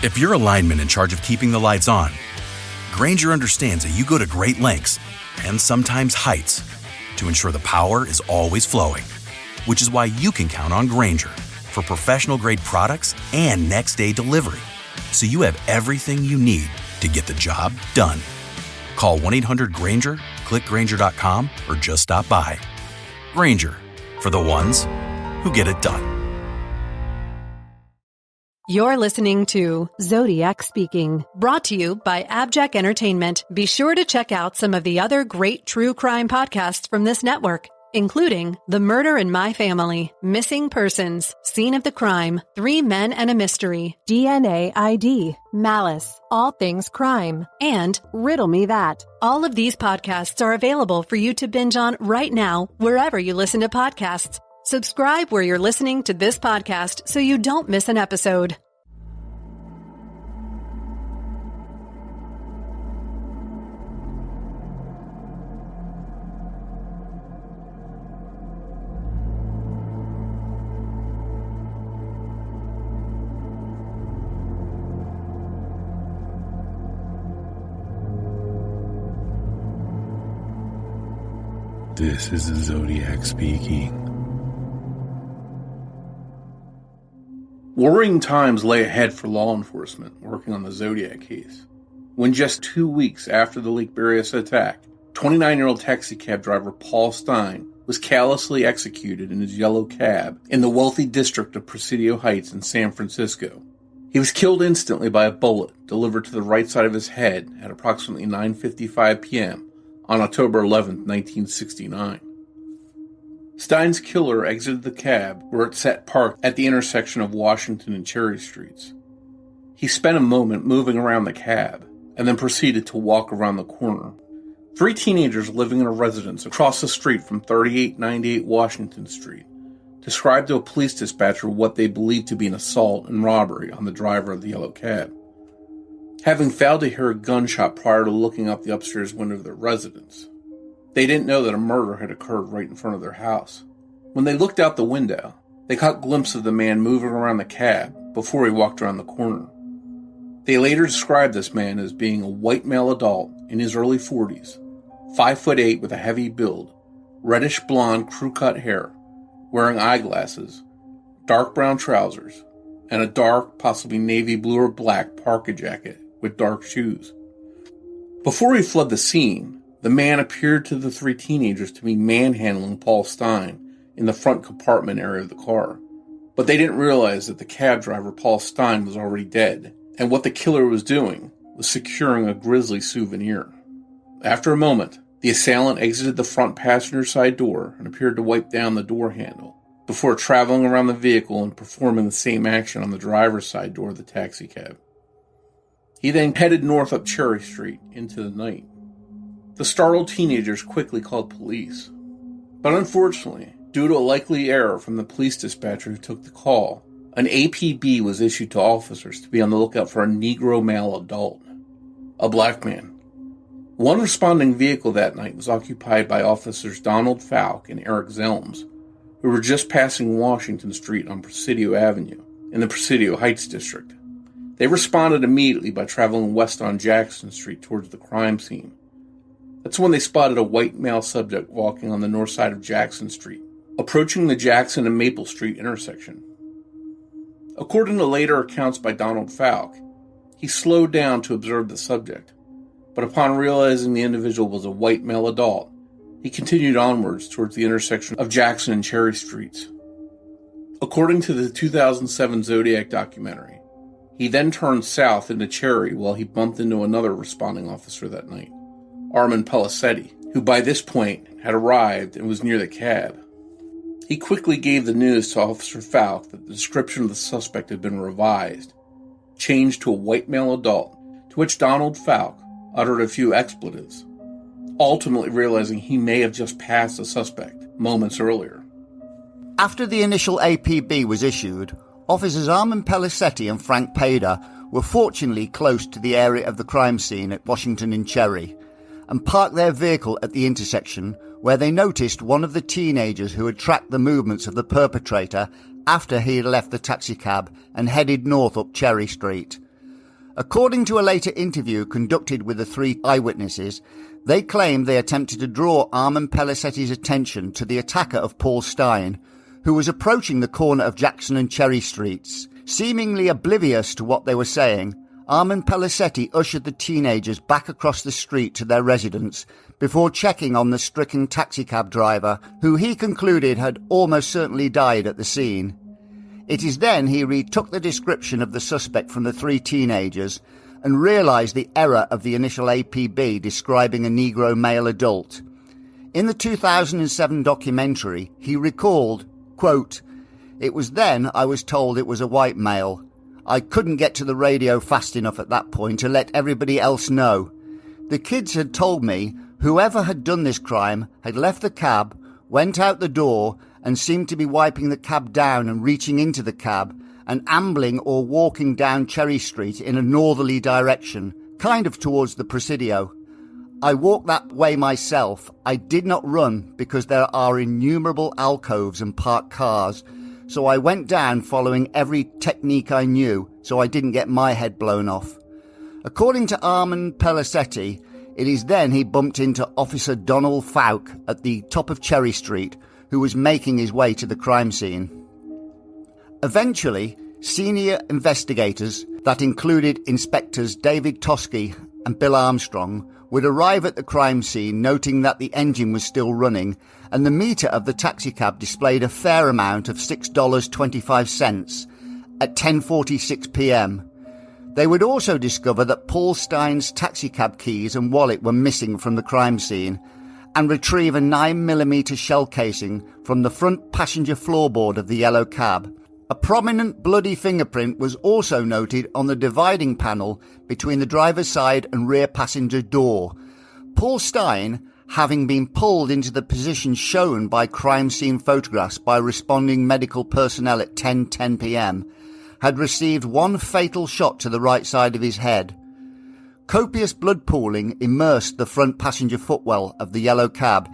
If you're a lineman in charge of keeping the lights on, Grainger understands that you go to great lengths and sometimes heights to ensure the power is always flowing, which is why you can count on Grainger for professional-grade products and next-day delivery, so you have everything you need to get the job done. Call 1-800-GRAINGER, click Grainger.com, or just stop by. Grainger, for the ones who get it done. You're listening to Zodiac Speaking, brought to you by AbJack Entertainment. Be sure to check out some of the other great true crime podcasts from this network, including The Murder in My Family, Missing Persons, Scene of the Crime, 3 Men and a Mystery, DNA ID, Malice, All Things Crime, and Riddle Me That. All of these podcasts are available for you to binge on right now, wherever you listen to podcasts. Subscribe where you're listening to this podcast so you don't miss an episode. This is the Zodiac Speaking. Worrying times lay ahead for law enforcement working on the Zodiac case. When just 2 weeks after the Lake Berryessa attack, 29-year-old taxi cab driver Paul Stine was callously executed in his yellow cab in the wealthy district of Presidio Heights in San Francisco. He was killed instantly by a bullet delivered to the right side of his head at approximately 9:55 p.m. on October 11, 1969. Stine's killer exited the cab where it sat parked at the intersection of Washington and Cherry Streets. He spent a moment moving around the cab and then proceeded to walk around the corner. 3 teenagers living in a residence across the street from 3898 Washington Street described to a police dispatcher what they believed to be an assault and robbery on the driver of the yellow cab. Having failed to hear a gunshot prior to looking out the upstairs window of their residence, they didn't know that a murder had occurred right in front of their house. When they looked out the window, they caught a glimpse of the man moving around the cab before he walked around the corner. They later described this man as being a white male adult in his early 40s, 5'8" with a heavy build, reddish blonde crew-cut hair, wearing eyeglasses, dark brown trousers, and a dark, possibly navy blue or black parka jacket with dark shoes. Before he fled the scene, the man appeared to the 3 teenagers to be manhandling Paul Stine in the front compartment area of the car. But they didn't realize that the cab driver, Paul Stine, was already dead, and what the killer was doing was securing a grisly souvenir. After a moment, the assailant exited the front passenger side door and appeared to wipe down the door handle, before traveling around the vehicle and performing the same action on the driver's side door of the taxicab. He then headed north up Cherry Street into the night. The startled teenagers quickly called police. But unfortunately, due to a likely error from the police dispatcher who took the call, an APB was issued to officers to be on the lookout for a Negro male adult, a black man. One responding vehicle that night was occupied by officers Donald Falk and Eric Zelms, who were just passing Washington Street on Presidio Avenue in the Presidio Heights district. They responded immediately by traveling west on Jackson Street towards the crime scene. That's when they spotted a white male subject walking on the north side of Jackson Street, approaching the Jackson and Maple Street intersection. According to later accounts by Donald Falk, he slowed down to observe the subject, but upon realizing the individual was a white male adult, he continued onwards towards the intersection of Jackson and Cherry Streets. According to the 2007 Zodiac documentary, he then turned south into Cherry while he bumped into another responding officer that night, Armand Pellicetti, who by this point had arrived and was near the cab. He quickly gave the news to Officer Falk that the description of the suspect had been revised, changed to a white male adult, to which Donald Falk uttered a few expletives, ultimately realizing he may have just passed the suspect moments earlier. After the initial APB was issued, Officers Armand Pellicetti and Frank Pader were fortunately close to the area of the crime scene at Washington and Cherry, and parked their vehicle at the intersection, where they noticed one of the teenagers who had tracked the movements of the perpetrator after he had left the taxicab and headed north up Cherry Street. According to a later interview conducted with the three eyewitnesses, they claimed they attempted to draw Armand Pellisetti's attention to the attacker of Paul Stine, who was approaching the corner of Jackson and Cherry Streets. Seemingly oblivious to what they were saying, Armand Pellisetti ushered the teenagers back across the street to their residence before checking on the stricken taxicab driver, who he concluded had almost certainly died at the scene. It is then he retook the description of the suspect from the three teenagers and realised the error of the initial APB describing a Negro male adult. In the 2007 documentary, he recalled, quote, "It was then I was told it was a white male. I couldn't get to the radio fast enough at that point to let everybody else know. The kids had told me whoever had done this crime had left the cab, went out the door, and seemed to be wiping the cab down and reaching into the cab and ambling or walking down Cherry Street in a northerly direction, kind of towards the Presidio. I walked that way myself. I did not run because there are innumerable alcoves and parked cars, so I went down following every technique I knew so I didn't get my head blown off." According to Armand Pellisetti, it is then he bumped into Officer Donald Fouke at the top of Cherry Street, who was making his way to the crime scene. Eventually, senior investigators, that included Inspectors David Toski and Bill Armstrong, would arrive at the crime scene, noting that the engine was still running and the meter of the taxicab displayed a fair amount of $6.25 at 10:46 p.m. They would also discover that Paul Stine's taxicab keys and wallet were missing from the crime scene and retrieve a 9mm shell casing from the front passenger floorboard of the yellow cab. A prominent bloody fingerprint was also noted on the dividing panel between the driver's side and rear passenger door. Paul Stine, having been pulled into the position shown by crime scene photographs by responding medical personnel at 10:10 p.m, had received one fatal shot to the right side of his head. Copious blood pooling immersed the front passenger footwell of the yellow cab,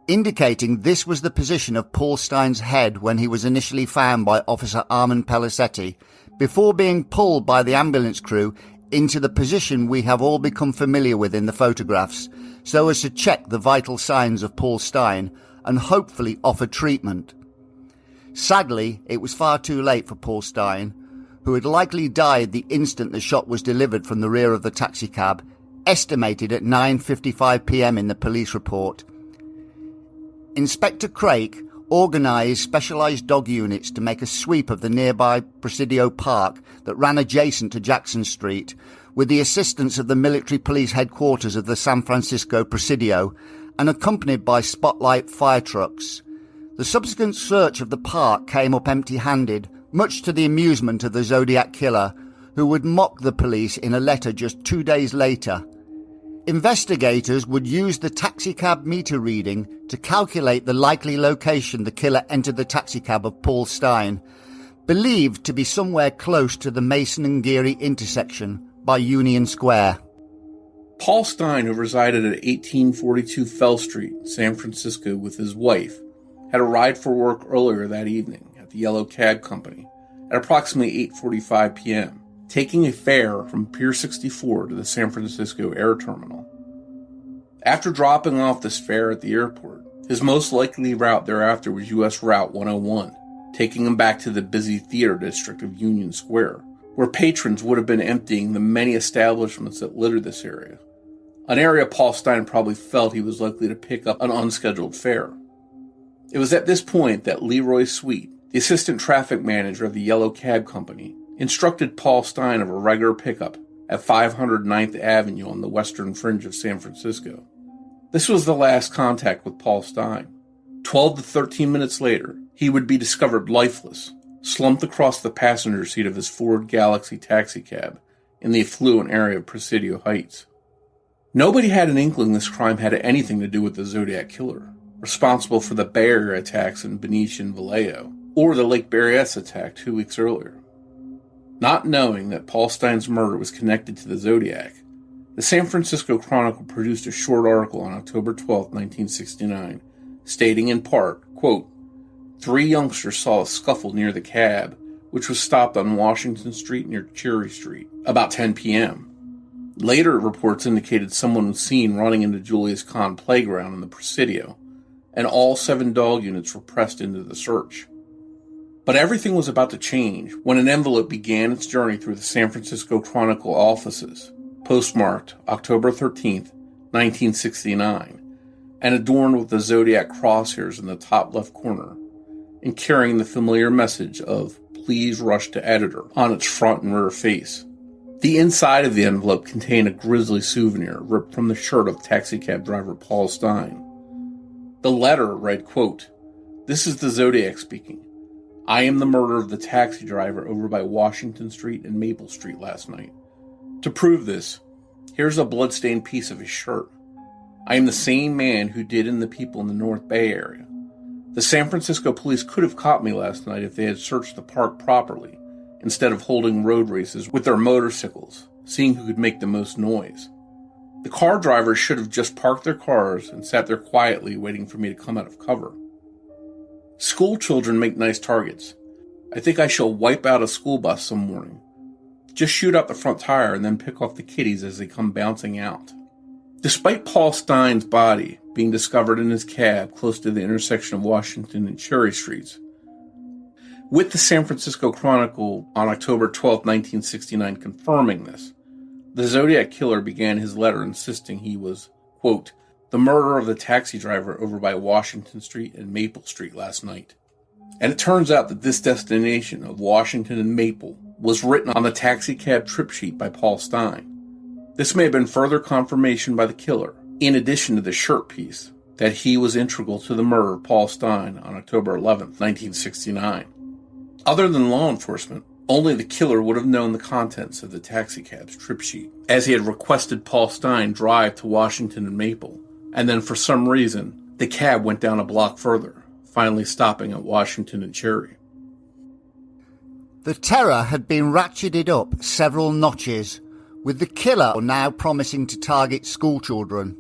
indicating this was the position of Paul Stine's head when he was initially found by Officer Armand Pellisetti, before being pulled by the ambulance crew into the position we have all become familiar with in the photographs, so as to check the vital signs of Paul Stine and hopefully offer treatment. Sadly, it was far too late for Paul Stine, who had likely died the instant the shot was delivered from the rear of the taxicab, estimated at 9:55 p.m. in the police report. Inspector Craik organised specialised dog units to make a sweep of the nearby Presidio Park that ran adjacent to Jackson Street, with the assistance of the military police headquarters of the San Francisco Presidio and accompanied by spotlight fire trucks. The subsequent search of the park came up empty-handed, much to the amusement of the Zodiac Killer, who would mock the police in a letter just 2 days later. Investigators would use the taxicab meter reading to calculate the likely location the killer entered the taxicab of Paul Stine, believed to be somewhere close to the Mason and Geary intersection by Union Square. Paul Stine, who resided at 1842 Fell Street, San Francisco, with his wife, had arrived for work earlier that evening at the Yellow Cab Company at approximately 8:45 p.m., taking a fare from Pier 64 to the San Francisco Air Terminal. After dropping off this fare at the airport, his most likely route thereafter was U.S. Route 101, taking him back to the busy theater district of Union Square, where patrons would have been emptying the many establishments that littered this area, an area Paul Stine probably felt he was likely to pick up an unscheduled fare. It was at this point that Leroy Sweet, the assistant traffic manager of the Yellow Cab Company, instructed Paul Stine of a regular pickup at 500 9th Avenue on the western fringe of San Francisco. This was the last contact with Paul Stine. 12 to 13 minutes later, he would be discovered lifeless, slumped across the passenger seat of his Ford Galaxy taxicab in the affluent area of Presidio Heights. Nobody had an inkling this crime had anything to do with the Zodiac Killer, responsible for the Bay Area attacks in Benicia and Vallejo, or the Lake Berryessa attack 2 weeks earlier. Not knowing that Paul Stine's murder was connected to the Zodiac, the San Francisco Chronicle produced a short article on October 12, 1969, stating in part, quote, 3 youngsters saw a scuffle near the cab which was stopped on Washington Street near Cherry Street, about 10 p.m. Later reports indicated someone was seen running into Julius Kahn Playground in the Presidio, and all 7 dog units were pressed into the search. But everything was about to change when an envelope began its journey through the San Francisco Chronicle offices, postmarked October 13th, 1969, and adorned with the Zodiac crosshairs in the top left corner, and carrying the familiar message of "Please rush to editor" on its front and rear face. The inside of the envelope contained a grisly souvenir ripped from the shirt of taxicab driver Paul Stine. The letter read, quote, "This is the Zodiac speaking. I am the murderer of the taxi driver over by Washington Street and Maple Street last night. To prove this, here's a bloodstained piece of his shirt. I am the same man who did in the people in the North Bay area. The San Francisco police could have caught me last night if they had searched the park properly, instead of holding road races with their motorcycles, seeing who could make the most noise. The car drivers should have just parked their cars and sat there quietly waiting for me to come out of cover. School children make nice targets. I think I shall wipe out a school bus some morning. Just shoot out the front tire and then pick off the kiddies as they come bouncing out." Despite Paul Stine's body being discovered in his cab close to the intersection of Washington and Cherry Streets, with the San Francisco Chronicle on October 12, 1969 confirming this, the Zodiac Killer began his letter insisting he was, quote, "the murderer of the taxi driver over by Washington Street and Maple Street last night." And it turns out that this destination of Washington and Maple was written on the taxicab trip sheet by Paul Stine. This may have been further confirmation by the killer, in addition to the shirt piece, that he was integral to the murder of Paul Stine on October 11, 1969. Other than law enforcement, only the killer would have known the contents of the taxicab's trip sheet, as he had requested Paul Stine drive to Washington and Maple, and then for some reason, the cab went down a block further, finally stopping at Washington and Cherry. The terror had been ratcheted up several notches, with the killer now promising to target schoolchildren.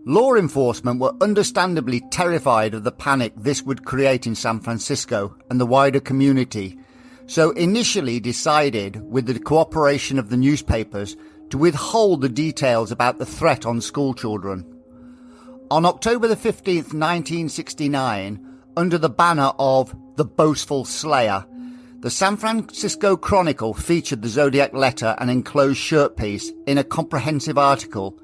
Law enforcement were understandably terrified of the panic this would create in San Francisco and the wider community, so initially decided, with the cooperation of the newspapers, to withhold the details about the threat on schoolchildren. On October the 15th, 1969, under the banner of The Boastful Slayer, the San Francisco Chronicle featured the Zodiac letter and enclosed shirt piece in a comprehensive article,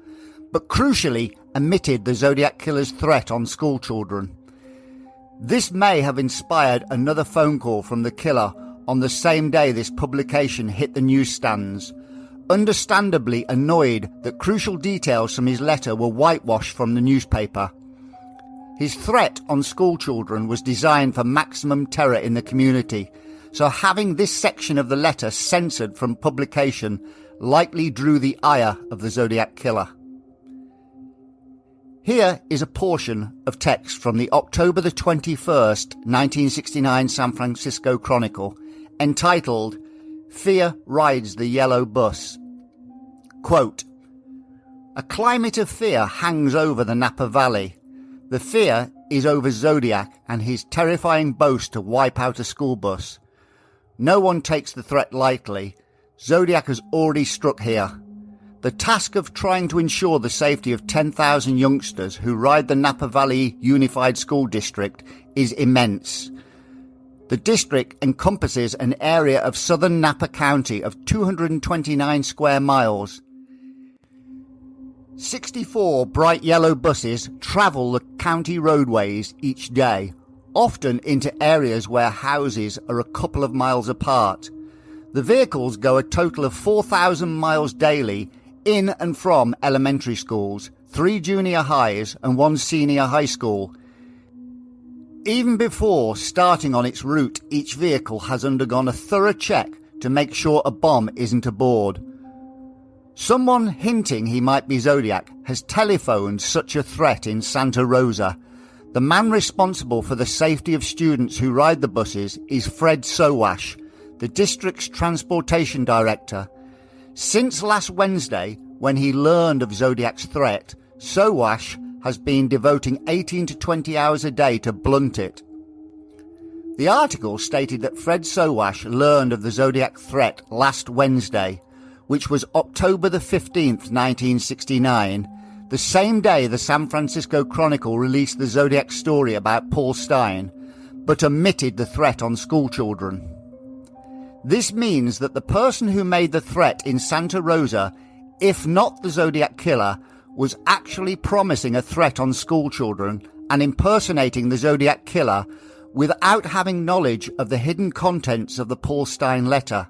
but crucially omitted the Zodiac Killer's threat on schoolchildren. This may have inspired another phone call from the killer on the same day this publication hit the newsstands, understandably annoyed that crucial details from his letter were whitewashed from the newspaper. His threat on schoolchildren was designed for maximum terror in the community, so having this section of the letter censored from publication likely drew the ire of the Zodiac Killer. Here is a portion of text from the October the 21st, 1969 San Francisco Chronicle, entitled "Fear Rides the Yellow Bus." Quote, "A climate of fear hangs over the Napa Valley. The fear is over Zodiac and his terrifying boast to wipe out a school bus. No one takes the threat lightly. Zodiac has already struck here. The task of trying to ensure the safety of 10,000 youngsters who ride the Napa Valley Unified School District is immense. The district encompasses an area of southern Napa County of 229 square miles. 64 bright yellow buses travel the county roadways each day, often into areas where houses are a couple of miles apart. The vehicles go a total of 4,000 miles daily in and from elementary schools, 3 junior highs and 1 senior high school. Even before starting on its route, each vehicle has undergone a thorough check to make sure a bomb isn't aboard. Someone hinting he might be Zodiac has telephoned such a threat in Santa Rosa. The man responsible for the safety of students who ride the buses is Fred Sowash, the district's transportation director. Since last Wednesday, when he learned of Zodiac's threat, Sowash has been devoting 18 to 20 hours a day to blunt it. The article stated that Fred Sowash learned of the Zodiac threat last Wednesday, which was October the 15th, 1969, the same day the San Francisco Chronicle released the Zodiac story about Paul Stine, but omitted the threat on schoolchildren. This means that the person who made the threat in Santa Rosa, if not the Zodiac Killer, was actually promising a threat on schoolchildren and impersonating the Zodiac Killer without having knowledge of the hidden contents of the Paul Stine letter.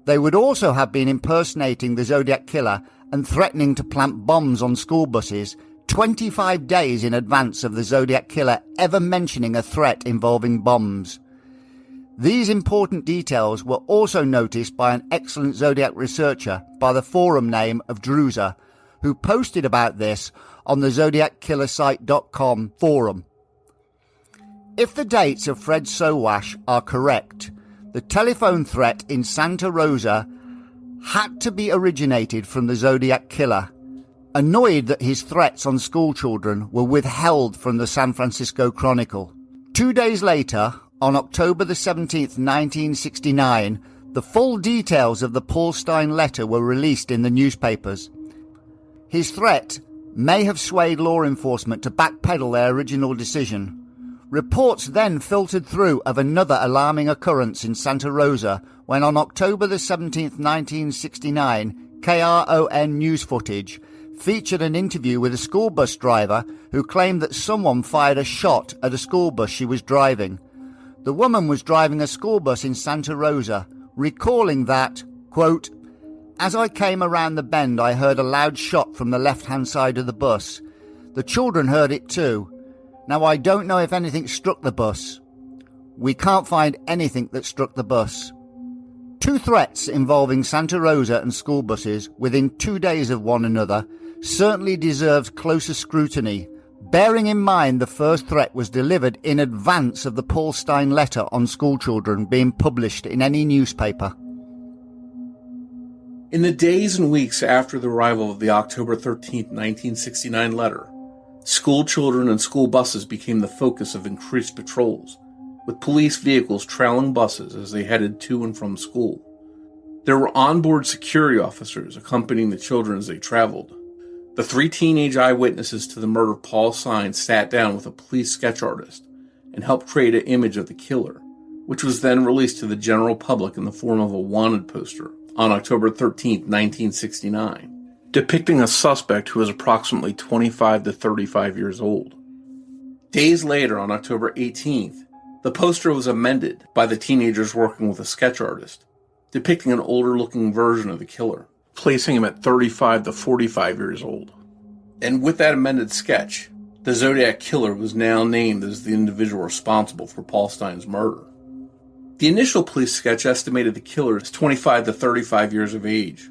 They would also have been impersonating the Zodiac Killer and threatening to plant bombs on school buses 25 days in advance of the Zodiac Killer ever mentioning a threat involving bombs. These important details were also noticed by an excellent Zodiac researcher by the forum name of Druza, who posted about this on the ZodiacKillersite.com forum. If the dates of Fred Sowash are correct, the telephone threat in Santa Rosa had to be originated from the Zodiac Killer, annoyed that his threats on schoolchildren were withheld from the San Francisco Chronicle. 2 days later, on October the 17th, 1969, the full details of the Paul Stine letter were released in the newspapers. His threat may have swayed law enforcement to backpedal their original decision. Reports then filtered through of another alarming occurrence in Santa Rosa when on October the 17th, 1969, KRON news footage featured an interview with a school bus driver who claimed that someone fired a shot at a school bus she was driving. The woman was driving a school bus in Santa Rosa, recalling that, quote, "As I came around the bend, I heard a loud shot from the left-hand side of the bus. The children heard it too. Now, I don't know if anything struck the bus. We can't find anything that struck the bus." Two threats involving Santa Rosa and school buses within 2 days of one another certainly deserves closer scrutiny, bearing in mind the first threat was delivered in advance of the Paul Stine letter on schoolchildren being published in any newspaper. In the days and weeks after the arrival of the October 13th, 1969 letter, school children and school buses became the focus of increased patrols, with police vehicles trailing buses as they headed to and from school. There were onboard security officers accompanying the children as they traveled. The 3 teenage eyewitnesses to the murder of Paul Stine sat down with a police sketch artist and helped create an image of the killer, which was then released to the general public in the form of a wanted poster on October 13th, 1969. Depicting a suspect who was approximately 25 to 35 years old. Days later, on October 18th, the poster was amended by the teenagers working with a sketch artist, depicting an older-looking version of the killer, placing him at 35 to 45 years old. And with that amended sketch, the Zodiac Killer was now named as the individual responsible for Paul Stine's murder. The initial police sketch estimated the killer as 25 to 35 years of age,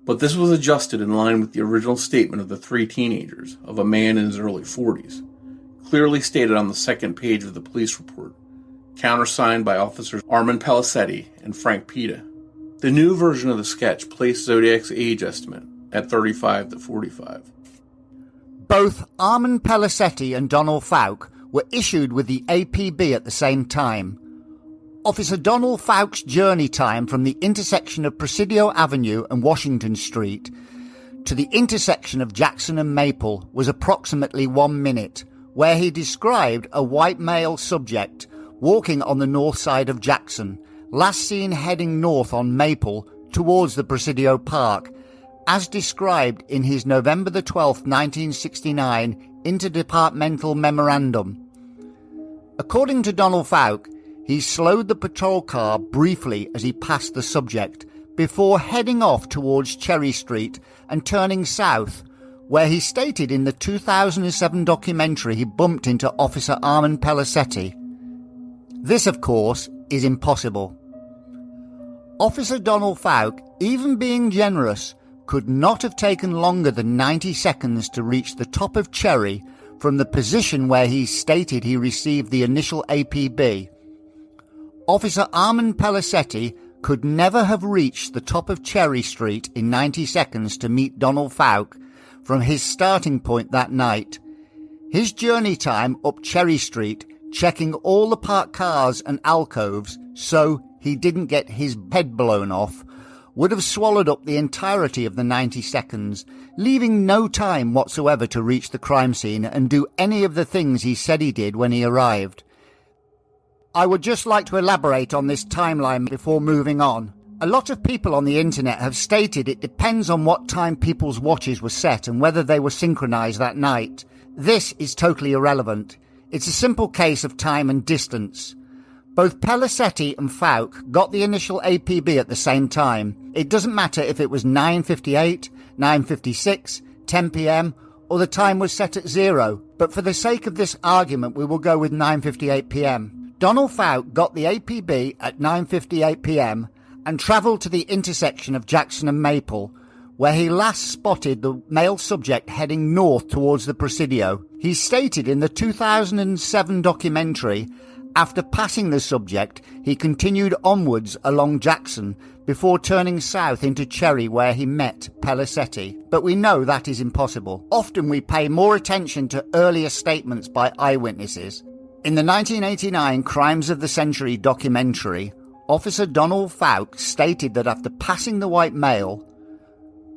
but this was adjusted in line with the original statement of the 3 teenagers of a man in his early 40s, clearly stated on the second page of the police report, countersigned by officers Armand Pelisetti and Frank Pita. The new version of the sketch placed Zodiac's age estimate at 35 to 45. Both Armand Pelisetti and Donald Fouke were issued with the APB at the same time. Officer Donald Fouke's journey time from the intersection of Presidio Avenue and Washington Street to the intersection of Jackson and Maple was approximately 1 minute, where he described a white male subject walking on the north side of Jackson, last seen heading north on Maple towards the Presidio Park, as described in his November the 12th, 1969 Interdepartmental Memorandum. According to Donald Fouke, he slowed the patrol car briefly as he passed the subject, before heading off towards Cherry Street and turning south, where he stated in the 2007 documentary he bumped into Officer Armand Pelisetti. This, of course, is impossible. Officer Donald Fouke, even being generous, could not have taken longer than 90 seconds to reach the top of Cherry from the position where he stated he received the initial APB. Officer Armand Pelisetti could never have reached the top of Cherry Street in 90 seconds to meet Donald Fouke from his starting point that night. His journey time up Cherry Street checking all the parked cars and alcoves so he didn't get his head blown off, would have swallowed up the entirety of the 90 seconds, leaving no time whatsoever to reach the crime scene and do any of the things he said he did when he arrived. I would just like to elaborate on this timeline before moving on. A lot of people on the internet have stated it depends on what time people's watches were set and whether they were synchronized that night. This is totally irrelevant. It's a simple case of time and distance. Both Pelisetti and Fouke got the initial APB at the same time. It doesn't matter if it was 9:58, 9:56, 10 p.m, or the time was set at 0, but for the sake of this argument we will go with 9:58 p.m. Donald Fouke got the APB at 9:58 p.m. and travelled to the intersection of Jackson and Maple, where he last spotted the male subject heading north towards the Presidio. He stated in the 2007 documentary, after passing the subject, he continued onwards along Jackson before turning south into Cherry, where he met Pelisetti. But we know that is impossible. Often we pay more attention to earlier statements by eyewitnesses. In the 1989 Crimes of the Century documentary, Officer Donald Fouke stated that after passing the white male,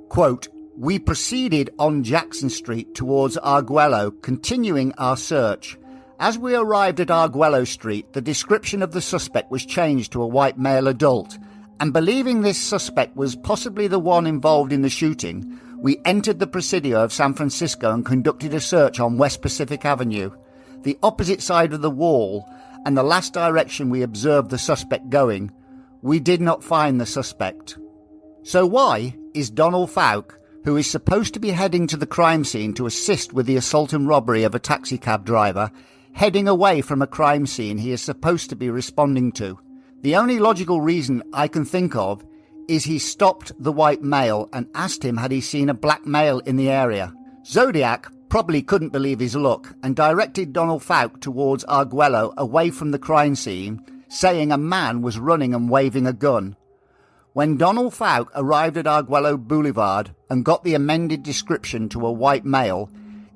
quote, "We proceeded on Jackson Street towards Arguello, continuing our search. As we arrived at Arguello Street, the description of the suspect was changed to a white male adult, and believing this suspect was possibly the one involved in the shooting, we entered the Presidio of San Francisco and conducted a search on West Pacific Avenue, the opposite side of the wall, and the last direction we observed the suspect going. We did not find the suspect." So why is Donald Fouke, who is supposed to be heading to the crime scene to assist with the assault and robbery of a taxicab driver, heading away from a crime scene he is supposed to be responding to? The only logical reason I can think of is he stopped the white male and asked him had he seen a black male in the area. Zodiac probably couldn't believe his luck and directed Donald Fouke towards Arguello away from the crime scene, saying a man was running and waving a gun. When Donald Fouke arrived at Arguello Boulevard and got the amended description to a white male,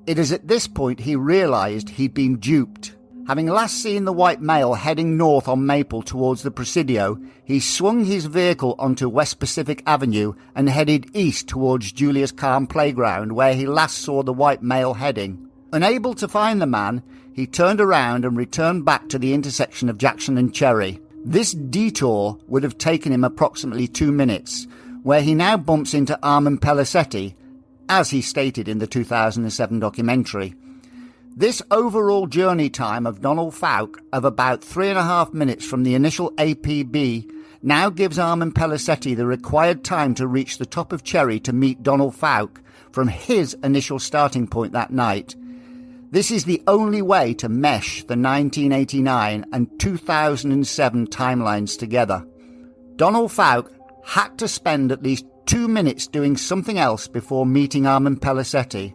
it is at this point he realised he'd been duped. Having last seen the white male heading north on Maple towards the Presidio, he swung his vehicle onto West Pacific Avenue and headed east towards Julius Kahn Playground, where he last saw the white male heading. Unable to find the man, he turned around and returned back to the intersection of Jackson and Cherry. This detour would have taken him approximately 2 minutes, where he now bumps into Armand Pelisetti, as he stated in the 2007 documentary. This overall journey time of Donald Fouke of about 3.5 minutes from the initial APB now gives Armand Pelisetti the required time to reach the top of Cherry to meet Donald Fouke from his initial starting point that night. This is the only way to mesh the 1989 and 2007 timelines together. Donald Fouke had to spend at least 2 minutes doing something else before meeting Armand Pelisetti.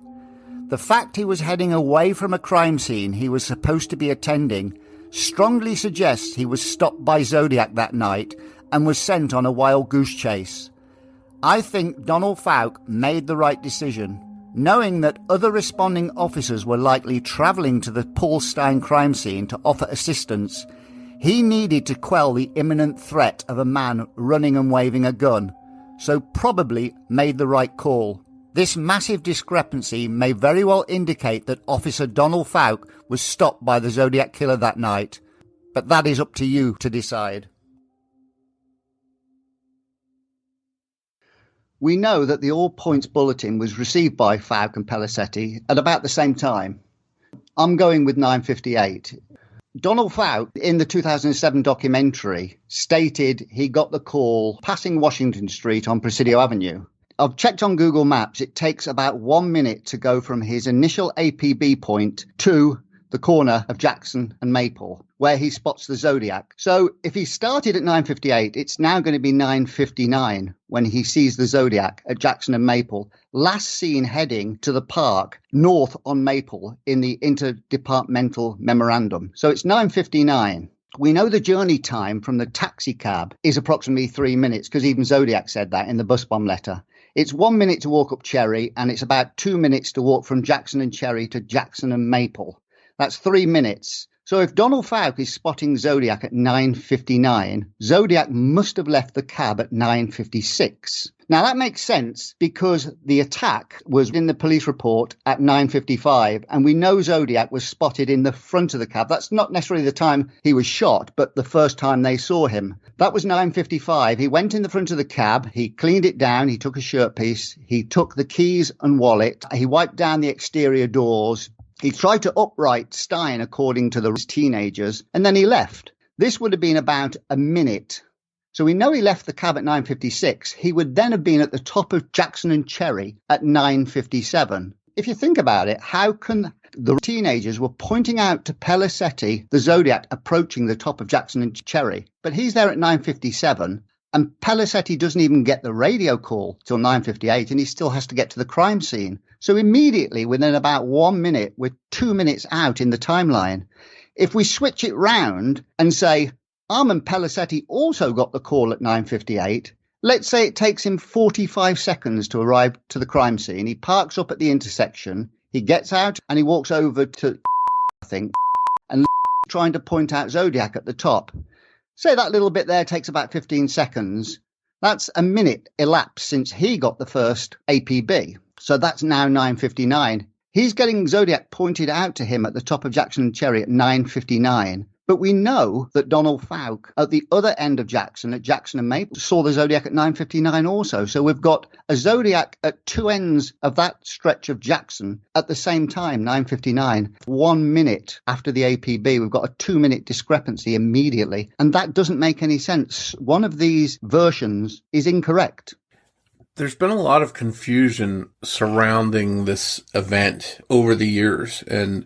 The fact he was heading away from a crime scene he was supposed to be attending strongly suggests he was stopped by Zodiac that night and was sent on a wild goose chase. I think Donald Fouke made the right decision. Knowing that other responding officers were likely travelling to the Paul Stine crime scene to offer assistance, he needed to quell the imminent threat of a man running and waving a gun, so probably made the right call. This massive discrepancy may very well indicate that Officer Donald Fouke was stopped by the Zodiac Killer that night, but that is up to you to decide. We know that the All Points Bulletin was received by Fouke and Pelisetti at about the same time. I'm going with 9:58. Donald Fouke, in the 2007 documentary, stated he got the call passing Washington Street on Presidio Avenue. I've checked on Google Maps. It takes about 1 minute to go from his initial APB point to the corner of Jackson and Maple, where he spots the Zodiac. So if he started at 9:58, it's now going to be 9:59 when he sees the Zodiac at Jackson and Maple, last seen heading to the park north on Maple in the interdepartmental memorandum. So it's 9:59. We know the journey time from the taxi cab is approximately 3 minutes, because even Zodiac said that in the bus bomb letter. It's 1 minute to walk up Cherry, and it's about 2 minutes to walk from Jackson and Cherry to Jackson and Maple. That's 3 minutes. So if Donald Fouke is spotting Zodiac at 9:59, Zodiac must have left the cab at 9:56. Now that makes sense because the attack was in the police report at 9:55, and we know Zodiac was spotted in the front of the cab. That's not necessarily the time he was shot, but the first time they saw him. That was 9:55. He went in the front of the cab, he cleaned it down, he took a shirt piece, he took the keys and wallet, he wiped down the exterior doors, he tried to upright Stine according to the teenagers, and then he left. This would have been about a minute. So we know he left the cab at 9:56. He would then have been at the top of Jackson and Cherry at 9:57. If you think about it, how can the teenagers were pointing out to Pelisetti the Zodiac approaching the top of Jackson and Cherry, but he's there at 9:57, and Pelisetti doesn't even get the radio call till 9:58, and he still has to get to the crime scene. So immediately, within about 1 minute, we're 2 minutes out in the timeline. If we switch it round and say, Armand Pelisetti also got the call at 9:58. Let's say it takes him 45 seconds to arrive to the crime scene. He parks up at the intersection. He gets out and he walks over to, I think, and trying to point out Zodiac at the top. Say that little bit there takes about 15 seconds. That's a minute elapsed since he got the first APB. So that's now 9:59. He's getting Zodiac pointed out to him at the top of Jackson and Cherry at 9:59. But we know that Donald Fouke at the other end of Jackson, at Jackson and Maple, saw the Zodiac at 9:59 also. So we've got a Zodiac at two ends of that stretch of Jackson at the same time, 9:59. 1 minute after the APB, we've got a 2 minute discrepancy immediately. And that doesn't make any sense. One of these versions is incorrect. There's been a lot of confusion surrounding this event over the years, and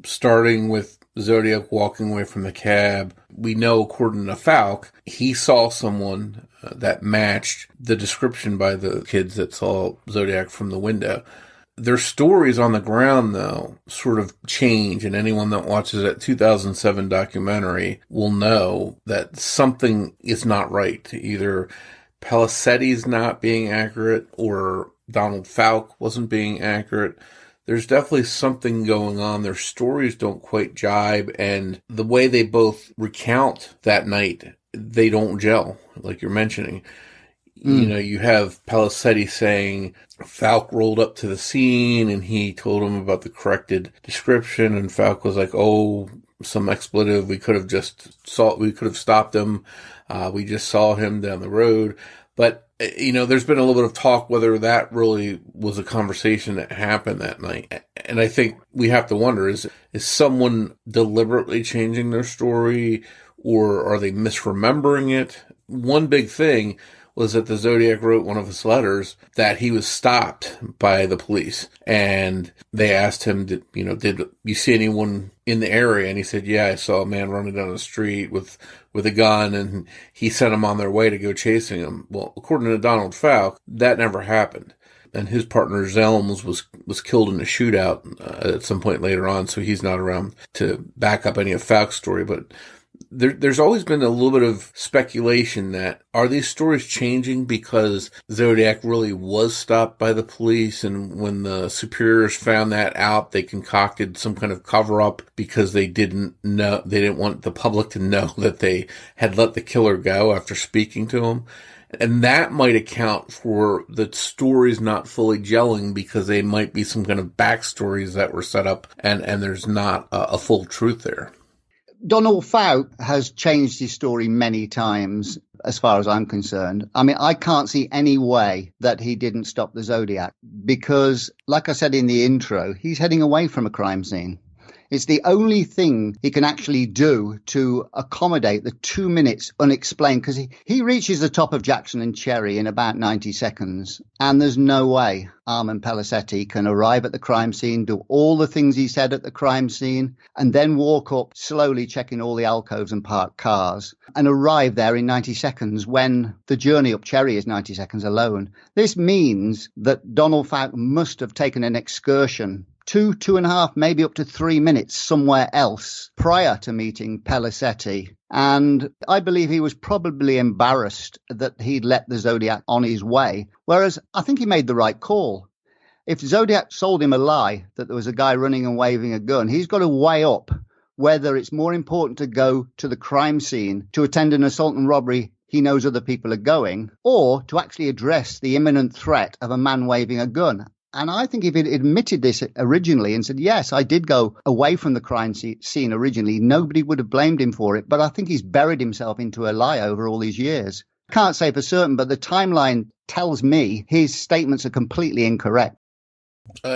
starting with Zodiac walking away from the cab, we know, according to Fouke, he saw someone that matched the description by the kids that saw Zodiac from the window. Their stories on the ground, though, sort of change, and anyone that watches that 2007 documentary will know that something is not right. Either Pelisetti's not being accurate or Donald Fouke wasn't being accurate. There's definitely something going on. Their stories don't quite jibe, and the way they both recount that night, they don't gel, like you're mentioning. You know, you have Pelisetti saying Fouke rolled up to the scene and he told him about the corrected description, and Fouke was like, oh, some expletive, we could have stopped him. We just saw him down the road. But, you know, there's been a little bit of talk whether that really was a conversation that happened that night. And I think we have to wonder, is someone deliberately changing their story, or are they misremembering it? One big thing was that the Zodiac wrote one of his letters that he was stopped by the police, and they asked him, did you see anyone in the area? And he said, yeah, I saw a man running down the street with a gun, and he sent them on their way to go chasing him. Well, according to Donald Fouke, that never happened. And his partner Zelms was killed in a shootout at some point later on, so he's not around to back up any of Fouke's story. But there's always been a little bit of speculation that, are these stories changing because Zodiac really was stopped by the police, and when the superiors found that out, they concocted some kind of cover-up because they didn't want the public to know that they had let the killer go after speaking to him. And that might account for the stories not fully gelling, because they might be some kind of backstories that were set up and there's not a full truth there. Donald Fouke has changed his story many times, as far as I'm concerned. I mean, I can't see any way that he didn't stop the Zodiac, because, like I said in the intro, he's heading away from a crime scene. It's the only thing he can actually do to accommodate the 2 minutes unexplained, because he reaches the top of Jackson and Cherry in about 90 seconds. And there's no way Armand Pelisetti can arrive at the crime scene, do all the things he said at the crime scene, and then walk up slowly checking all the alcoves and parked cars, and arrive there in 90 seconds when the journey up Cherry is 90 seconds alone. This means that Donald Fouke must have taken an excursion 2.5, maybe up to 3 minutes somewhere else prior to meeting Pelisetti. And I believe he was probably embarrassed that he'd let the Zodiac on his way, whereas I think he made the right call. If Zodiac sold him a lie that there was a guy running and waving a gun, he's got to weigh up whether it's more important to go to the crime scene to attend an assault and robbery he knows other people are going, or to actually address the imminent threat of a man waving a gun. And I think if he'd admitted this originally and said, yes, I did go away from the crime scene originally, nobody would have blamed him for it. But I think he's buried himself into a lie over all these years. Can't say for certain, but the timeline tells me his statements are completely incorrect.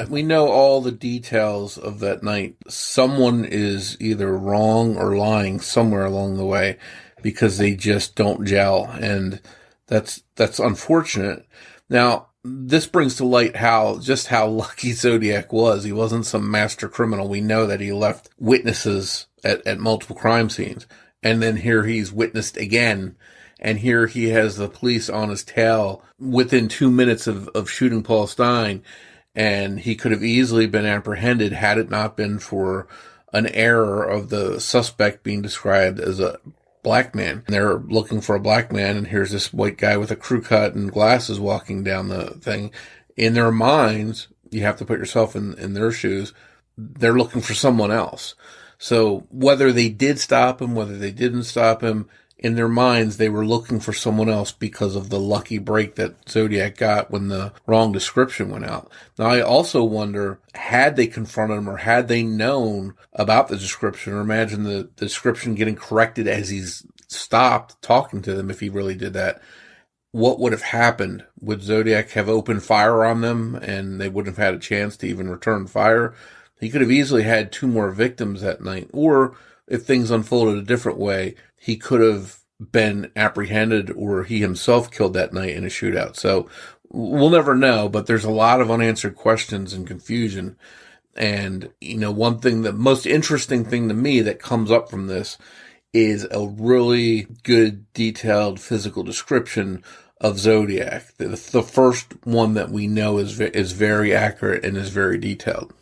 We know all the details of that night. Someone is either wrong or lying somewhere along the way because they just don't gel. And that's unfortunate. Now, this brings to light how lucky Zodiac was. He wasn't some master criminal. We know that he left witnesses at multiple crime scenes. And then here he's witnessed again. And here he has the police on his tail within 2 minutes of shooting Paul Stine. And he could have easily been apprehended had it not been for an error of the suspect being described as a black man. And they're looking for a black man, and here's this white guy with a crew cut and glasses walking down the thing. In their minds, you have to put yourself in their shoes, they're looking for someone else. So whether they did stop him, whether they didn't stop him, in their minds, they were looking for someone else because of the lucky break that Zodiac got when the wrong description went out. Now, I also wonder, had they confronted him or had they known about the description, or imagine the description getting corrected as he's stopped talking to them, if he really did that, what would have happened? Would Zodiac have opened fire on them and they wouldn't have had a chance to even return fire? He could have easily had 2 more victims that night, or if things unfolded a different way, he could have been apprehended or he himself killed that night in a shootout. So we'll never know, but there's a lot of unanswered questions and confusion. And, one thing, the most interesting thing to me that comes up from this is a really good detailed physical description of Zodiac. The first one that we know is very accurate and is very detailed.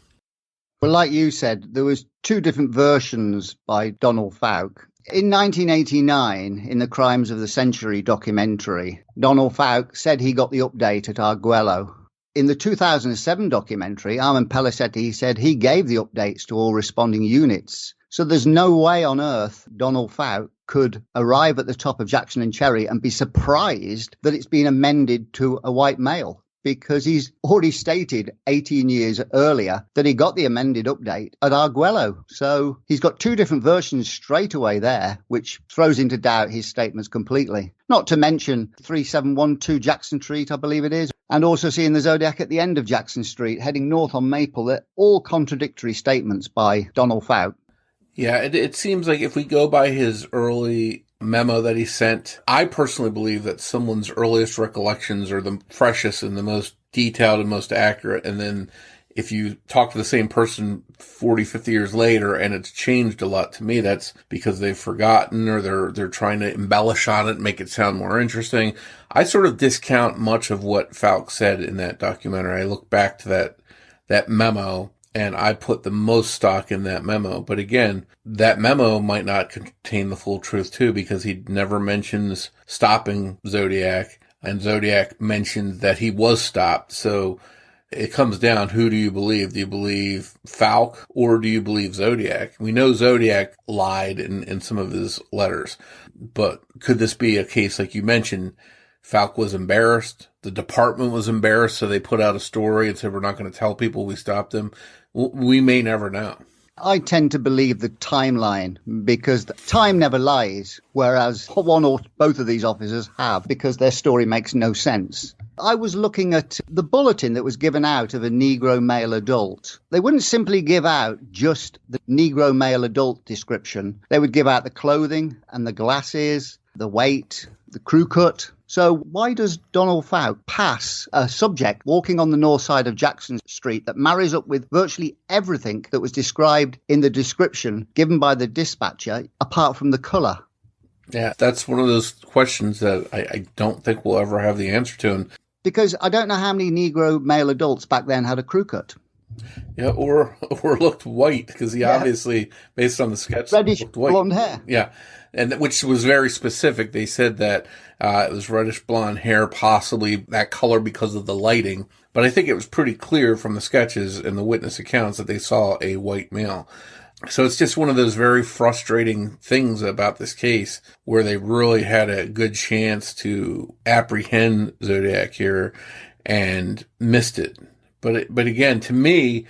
Well, like you said, there was 2 different versions by Donald Fouke. In 1989, in the Crimes of the Century documentary, Donald Fouke said he got the update at Arguello. In the 2007 documentary, Armand Pellicetti said he gave the updates to all responding units. So there's no way on earth Donald Fouke could arrive at the top of Jackson and Cherry and be surprised that it's been amended to a white male, because he's already stated 18 years earlier that he got the amended update at Arguello. So he's got 2 different versions straight away there, which throws into doubt his statements completely. Not to mention 3712 Jackson Street, I believe it is, and also seeing the Zodiac at the end of Jackson Street, heading north on Maple. They're all contradictory statements by Donald Fouke. Yeah, it seems like if we go by his early memo that he sent, I personally believe that someone's earliest recollections are the freshest and the most detailed and most accurate. And then if you talk to the same person 40, 50 years later and it's changed a lot, to me, that's because they've forgotten or they're trying to embellish on it and make it sound more interesting. I sort of discount much of what Fouke said in that documentary. I look back to that memo, and I put the most stock in that memo. But again, that memo might not contain the full truth too, because he never mentions stopping Zodiac, and Zodiac mentions that he was stopped. So it comes down, who do you believe? Do you believe Fouke or do you believe Zodiac? We know Zodiac lied in some of his letters, but could this be a case, like you mentioned, Fouke was embarrassed, the department was embarrassed, so they put out a story and said, we're not going to tell people we stopped him? We may never know. I tend to believe the timeline, because time never lies, whereas one or both of these officers have, because their story makes no sense. I was looking at the bulletin that was given out of a Negro male adult. They wouldn't simply give out just the Negro male adult description. They would give out the clothing and the glasses, the weight, the crew cut. So why does Donald Fouke pass a subject walking on the north side of Jackson Street that marries up with virtually everything that was described in the description given by the dispatcher, apart from the colour? Yeah, that's one of those questions that I don't think we'll ever have the answer to. And because I don't know how many Negro male adults back then had a crew cut. Yeah, or looked white, because he obviously, based on the sketch, reddish looked white. Blonde hair. Yeah, and which was very specific. They said that it was reddish blonde hair, possibly that color because of the lighting. But I think it was pretty clear from the sketches and the witness accounts that they saw a white male. So it's just one of those very frustrating things about this case where they really had a good chance to apprehend Zodiac here and missed it. But again, to me,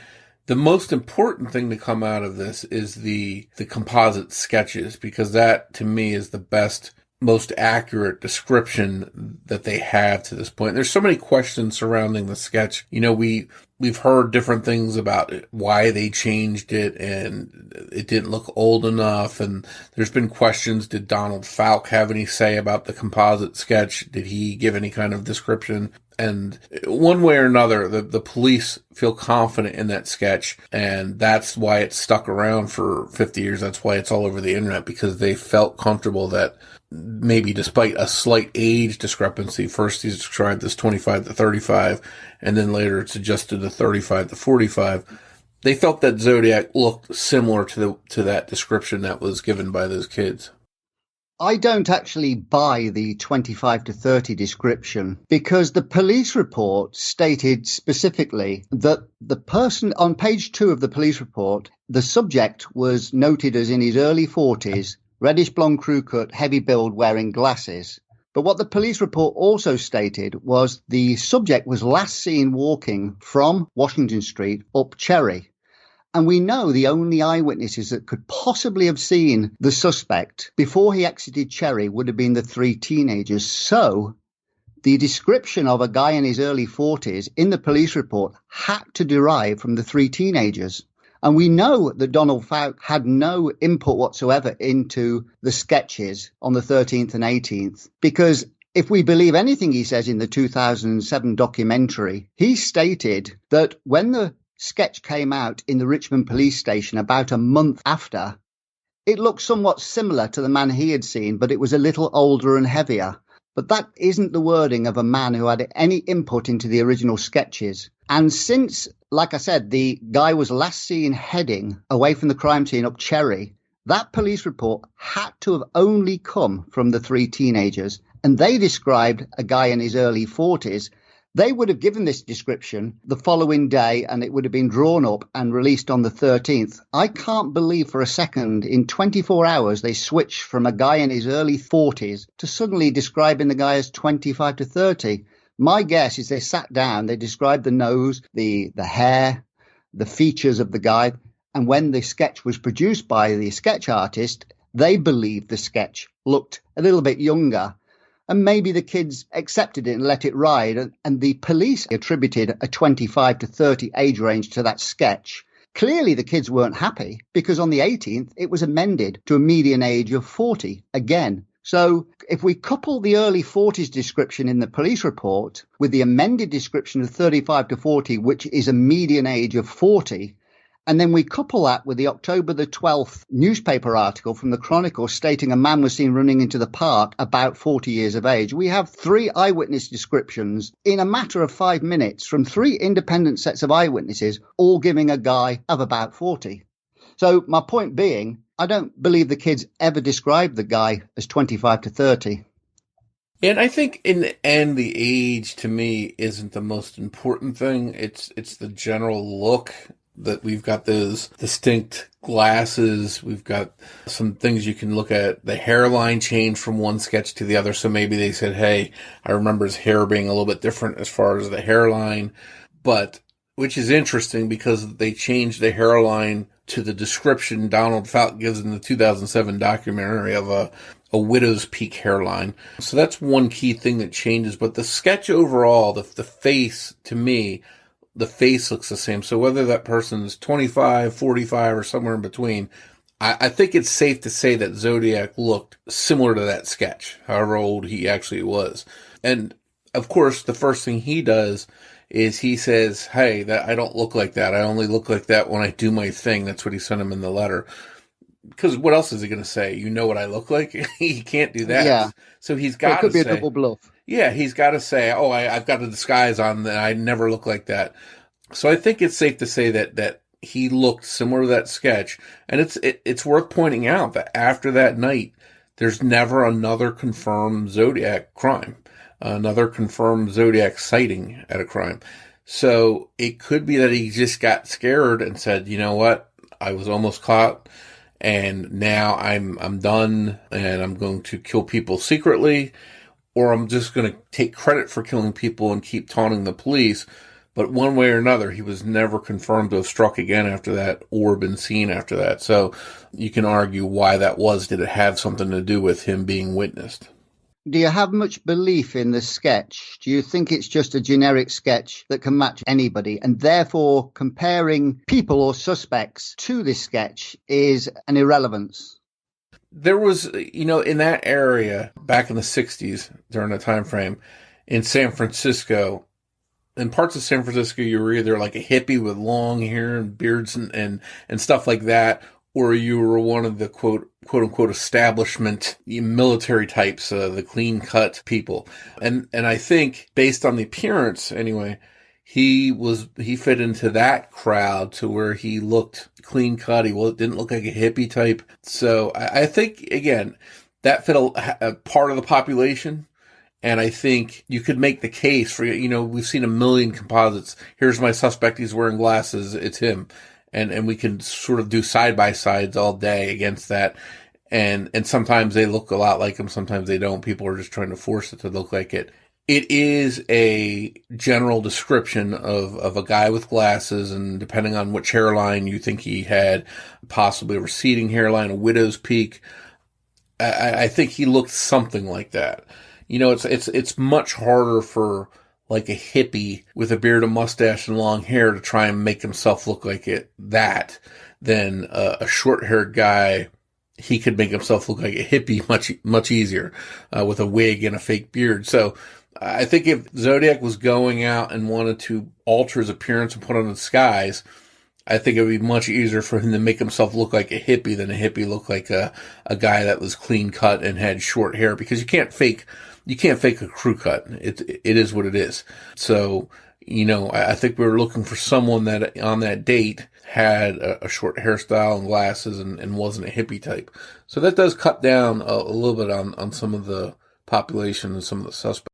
the most important thing to come out of this is the composite sketches, because that to me is the best, most accurate description that they have to this point. There's so many questions surrounding the sketch. You know, we've heard different things about it, why they changed it, and it didn't look old enough. And there's been questions. Did Donald Falk have any say about the composite sketch? Did he give any kind of description? And one way or another, the police feel confident in that sketch, and that's why it's stuck around for 50 years. That's why it's all over the internet, because they felt comfortable that maybe despite a slight age discrepancy, first he's described as 25 to 35, and then later it's adjusted to 35 to 45. They felt that Zodiac looked similar to that description that was given by those kids. I don't actually buy the 25 to 30 description, because the police report stated specifically that the person on page 2 of the police report, the subject was noted as in his early 40s, reddish blonde crew cut, heavy build, wearing glasses. But what the police report also stated was the subject was last seen walking from Washington Street up Cherry. And we know the only eyewitnesses that could possibly have seen the suspect before he exited Cherry would have been the 3 teenagers. So the description of a guy in his early 40s in the police report had to derive from the 3 teenagers. And we know that Donald Falk had no input whatsoever into the sketches on the 13th and 18th, because if we believe anything he says in the 2007 documentary, he stated that when the sketch came out in the Richmond police station about a month after, it looked somewhat similar to the man he had seen, but it was a little older and heavier. But that isn't the wording of a man who had any input into the original sketches. And since, like I said, the guy was last seen heading away from the crime scene up Cherry, that police report had to have only come from the 3 teenagers. And they described a guy in his early 40s. They would have given this description the following day, and it would have been drawn up and released on the 13th. I can't believe for a second in 24 hours they switched from a guy in his early 40s to suddenly describing the guy as 25 to 30. My guess is they sat down, they described the nose, the hair, the features of the guy, and when the sketch was produced by the sketch artist, they believed the sketch looked a little bit younger. And maybe the kids accepted it and let it ride. And the police attributed a 25 to 30 age range to that sketch. Clearly, the kids weren't happy, because on the 18th, it was amended to a median age of 40 again. So if we couple the early 40s description in the police report with the amended description of 35 to 40, which is a median age of 40, and then we couple that with the October the 12th newspaper article from the Chronicle stating a man was seen running into the park about 40 years of age, we have 3 eyewitness descriptions in a matter of 5 minutes from 3 independent sets of eyewitnesses, all giving a guy of about 40. So my point being, I don't believe the kids ever described the guy as 25 to 30. And I think in the end, the age to me isn't the most important thing. It's the general look. That we've got those distinct glasses. We've got some things you can look at. The hairline changed from one sketch to the other. So maybe they said, hey, I remember his hair being a little bit different as far as the hairline, but which is interesting because they changed the hairline to the description Donald Falk gives in the 2007 documentary of a widow's peak hairline. So that's one key thing that changes. But the sketch overall, the face to me, the face looks the same. So whether that person's 25, 45, or somewhere in between, I think it's safe to say that Zodiac looked similar to that sketch, however old he actually was. And of course, the first thing he does is he says, hey, that I don't look like that. I only look like that when I do my thing. That's what he sent him in the letter. Because what else is he going to say? You know what I look like? He can't do that. Yeah. So he's got to say. It could be a double bluff. Yeah, he's got to say, oh, I've got a disguise on that. I never look like that. So I think it's safe to say that he looked similar to that sketch. And it's worth pointing out that after that night, there's never another confirmed Zodiac crime, another confirmed Zodiac sighting at a crime. So it could be that he just got scared and said, you know what? I was almost caught, and now I'm done, and I'm going to kill people secretly, or I'm just going to take credit for killing people and keep taunting the police. But one way or another, he was never confirmed to have struck again after that or been seen after that. So you can argue why that was. Did it have something to do with him being witnessed? Do you have much belief in the sketch? Do you think it's just a generic sketch that can match anybody, and therefore comparing people or suspects to this sketch is an irrelevance? There was, in that area back in the 60s during the time frame in San Francisco, in parts of San Francisco, you were either like a hippie with long hair and beards and stuff like that, or you were one of the quote unquote establishment military types, the clean cut people. And I think based on the appearance anyway, he fit into that crowd to where he looked clean cut. He didn't look like a hippie type. So I think, again, that fit a part of the population. And I think you could make the case for, we've seen a million composites. Here's my suspect. He's wearing glasses. It's him. And we can sort of do side by sides all day against that. And sometimes they look a lot like him. Sometimes they don't. People are just trying to force it to look like it. It is a general description of a guy with glasses, and depending on which hairline you think he had, possibly a receding hairline, a widow's peak. I think he looked something like that. It's much harder for like a hippie with a beard, a mustache, and long hair to try and make himself look like than a short-haired guy. He could make himself look like a hippie much easier with a wig and a fake beard. So I think if Zodiac was going out and wanted to alter his appearance and put on a disguise, I think it would be much easier for him to make himself look like a hippie than a hippie look like a guy that was clean cut and had short hair, because you can't fake a crew cut. It is what it is. So, I think we were looking for someone that on that date had a short hairstyle and glasses and wasn't a hippie type. So that does cut down a little bit on some of the population and some of the suspects.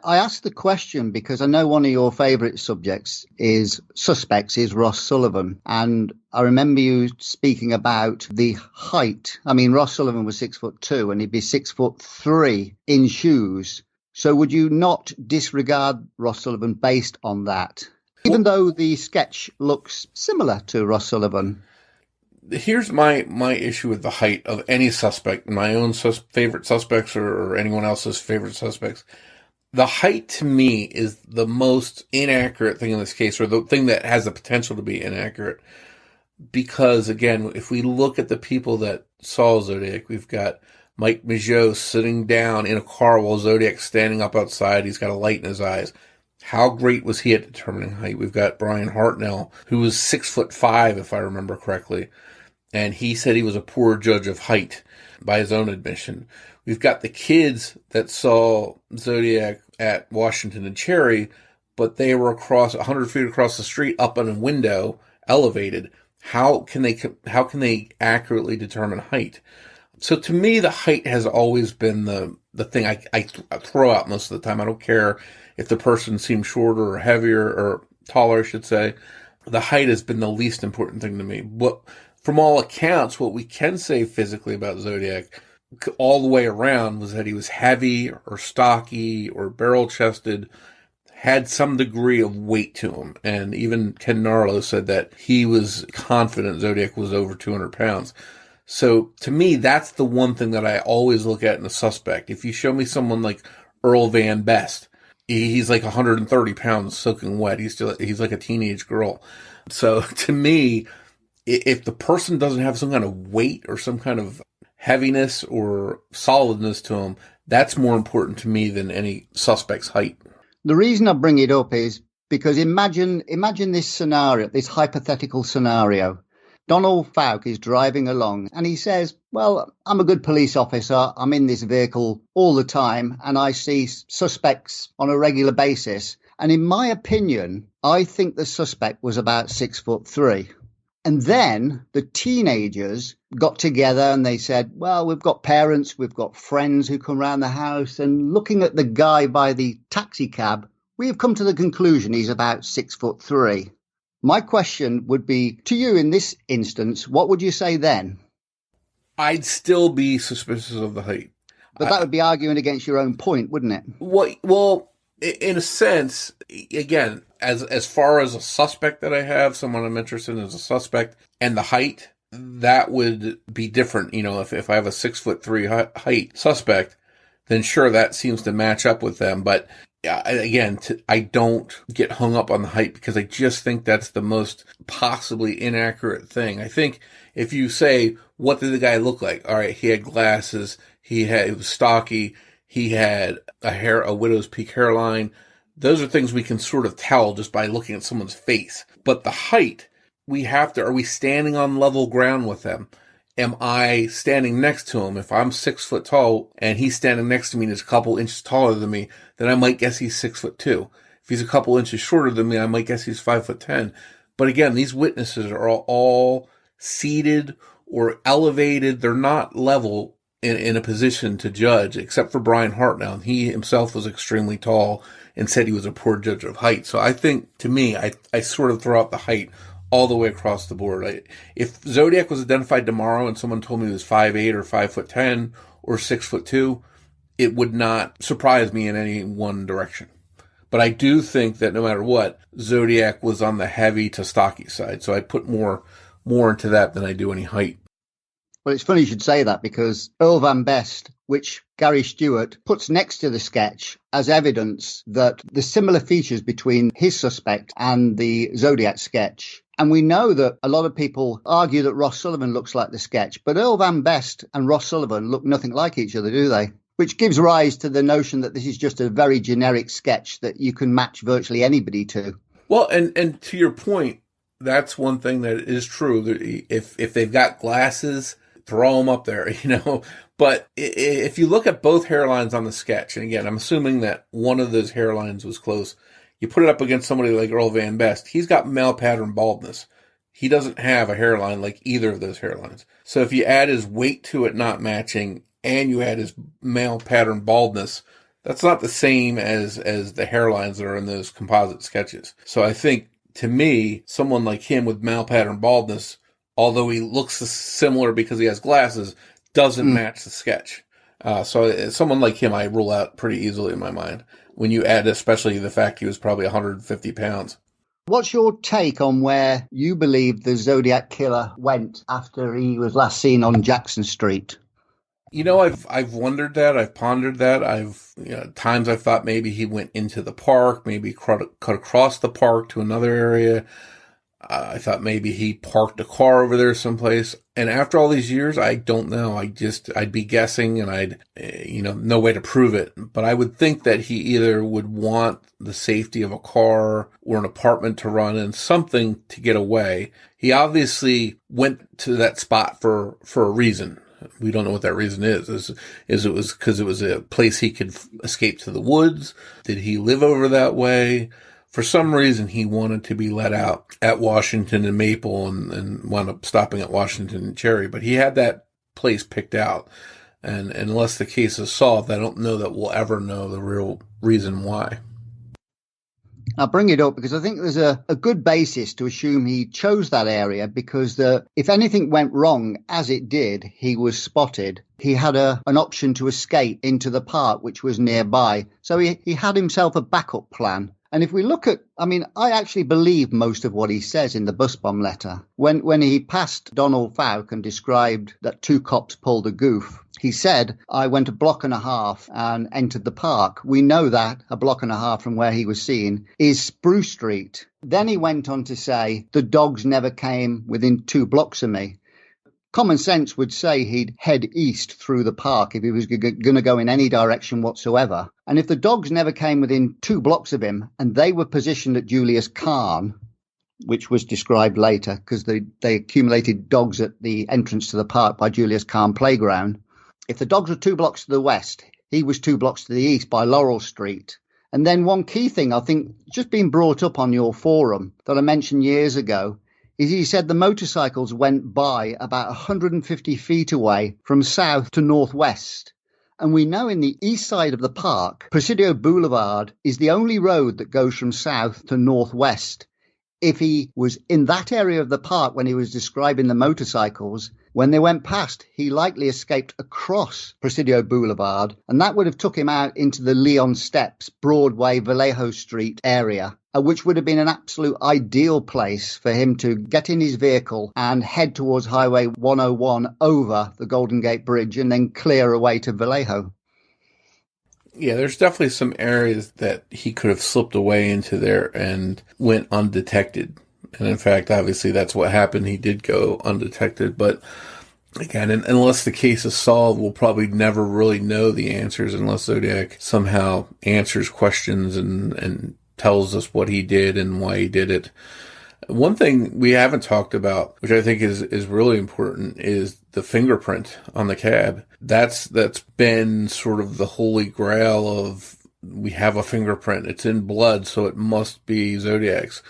I asked the question because I know one of your favourite suspects is Ross Sullivan. And I remember you speaking about the height. I mean, Ross Sullivan was 6'2" and he'd be 6'3" in shoes. So would you not disregard Ross Sullivan based on that, even though the sketch looks similar to Ross Sullivan? Here's my issue with the height of any suspect, my own favorite suspects or anyone else's favorite suspects. The height, to me, is the most inaccurate thing in this case, or the thing that has the potential to be inaccurate. Because, again, if we look at the people that saw Zodiac, we've got Mike Migeot sitting down in a car while Zodiac's standing up outside. He's got a light in his eyes. How great was he at determining height? We've got Brian Hartnell, who was 6'5", if I remember correctly. And he said he was a poor judge of height by his own admission. We've got the kids that saw Zodiac at Washington and Cherry, but they were 100 feet across the street up on a window, elevated. How can they accurately determine height? So to me, the height has always been the thing I throw out most of the time. I don't care if the person seems shorter or heavier or taller, I should say. The height has been the least important thing to me. But from all accounts, what we can say physically about Zodiac all the way around was that he was heavy or stocky or barrel-chested, had some degree of weight to him. And even Ken Narlow said that he was confident Zodiac was over 200 pounds. So to me, that's the one thing that I always look at in a suspect. If you show me someone like Earl Van Best, he's like 130 pounds soaking wet. He's like a teenage girl. So to me, if the person doesn't have some kind of weight or some kind of heaviness or solidness to him, that's more important to me than any suspect's height. The reason I bring it up is because imagine this scenario, this hypothetical scenario. Donald Fouke is driving along and he says, well, I'm a good police officer. I'm in this vehicle all the time and I see suspects on a regular basis. And in my opinion, I think the suspect was about 6'3". And then the teenagers got together and they said, well, we've got parents, we've got friends who come around the house. And looking at the guy by the taxi cab, we have come to the conclusion he's about 6'3". My question would be to you in this instance, what would you say then? I'd still be suspicious of the height. But that would be arguing against your own point, wouldn't it? Well, in a sense, again, as far as a suspect that I have, someone I'm interested in as a suspect, and the height, that would be different. If I have a 6'3" height suspect, then sure, that seems to match up with them. But again, I don't get hung up on the height because I just think that's the most possibly inaccurate thing. I think if you say, what did the guy look like? All right, he had glasses, he was stocky, he had a widow's peak hairline. Those are things we can sort of tell just by looking at someone's face. But the height, are we standing on level ground with them? Am I standing next to him? If I'm 6 foot tall and he's standing next to me and is a couple inches taller than me, then I might guess he's 6'2". If he's a couple inches shorter than me, I might guess he's 5'10". But again, these witnesses are all seated or elevated. They're not level in a position to judge, except for Brian Hartnell. He himself was extremely tall and said he was a poor judge of height. So I think, to me, I sort of throw out the height all the way across the board. If Zodiac was identified tomorrow and someone told me he was 5'8" or 5'10" or 6'2", it would not surprise me in any one direction. But I do think that no matter what, Zodiac was on the heavy to stocky side. So I put more into that than I do any height. Well, it's funny you should say that because Earl Van Best, which Gary Stewart puts next to the sketch as evidence that there's similar features between his suspect and the Zodiac sketch. And we know that a lot of people argue that Ross Sullivan looks like the sketch, but Earl Van Best and Ross Sullivan look nothing like each other, do they? Which gives rise to the notion that this is just a very generic sketch that you can match virtually anybody to. Well, and to your point, that's one thing that is true. If they've got glasses, throw them up there, But if you look at both hairlines on the sketch, and again, I'm assuming that one of those hairlines was close, you put it up against somebody like Earl Van Best, he's got male pattern baldness. He doesn't have a hairline like either of those hairlines. So if you add his weight to it not matching, and you add his male pattern baldness, that's not the same as the hairlines that are in those composite sketches. So I think, to me, someone like him with male pattern baldness, although he looks similar because he has glasses, doesn't match the sketch. So someone like him, I rule out pretty easily in my mind, when you add especially the fact he was probably 150 pounds. What's your take on where you believe the Zodiac Killer went after he was last seen on Jackson Street? I've wondered that. I've pondered that. Times I've thought maybe he went into the park, maybe cut across the park to another area. I thought maybe he parked a car over there someplace. And after all these years, I don't know. I'd be guessing, and I'd, no way to prove it. But I would think that he either would want the safety of a car or an apartment to run in, something to get away. He obviously went to that spot for a reason. We don't know what that reason is. Is it was because it was a place he could escape to the woods? Did he live over that way? For some reason, he wanted to be let out at Washington and Maple and wound up stopping at Washington and Cherry. But he had that place picked out. And unless the case is solved, I don't know that we'll ever know the real reason why. I'll bring it up because I think there's a good basis to assume he chose that area because if anything went wrong, as it did, he was spotted. He had an option to escape into the park, which was nearby. So he had himself a backup plan. And if we look at, I actually believe most of what he says in the bus bomb letter. When he passed Donald Fouke and described that two cops pulled a goof, he said, I went a block and a half and entered the park. We know that a block and a half from where he was seen is Spruce Street. Then he went on to say, the dogs never came within 2 blocks of me. Common sense would say he'd head east through the park if he was going to go in any direction whatsoever. And if the dogs never came within 2 blocks of him and they were positioned at Julius Kahn, which was described later because they accumulated dogs at the entrance to the park by Julius Kahn Playground. If the dogs were 2 blocks to the west, he was 2 blocks to the east by Laurel Street. And then one key thing I think just being brought up on your forum that I mentioned years ago is he said the motorcycles went by about 150 feet away from south to northwest. And we know in the east side of the park, Presidio Boulevard is the only road that goes from south to northwest. if he was in that area of the park when he was describing the motorcycles, when they went past, he likely escaped across Presidio Boulevard, and that would have took him out into the Leon Steps, Broadway, Vallejo Street area, which would have been an absolute ideal place for him to get in his vehicle and head towards Highway 101 over the Golden Gate Bridge and then clear away to Vallejo. Yeah, there's definitely some areas that he could have slipped away into there and went undetected. And in fact, obviously, that's what happened. He did go undetected. But again, unless the case is solved, we'll probably never really know the answers unless Zodiac somehow answers questions and tells us what he did and why he did it. One thing we haven't talked about, which I think is really important, is the fingerprint on the cab. That's been sort of the holy grail of, we have a fingerprint. It's in blood, so it must be Zodiac's.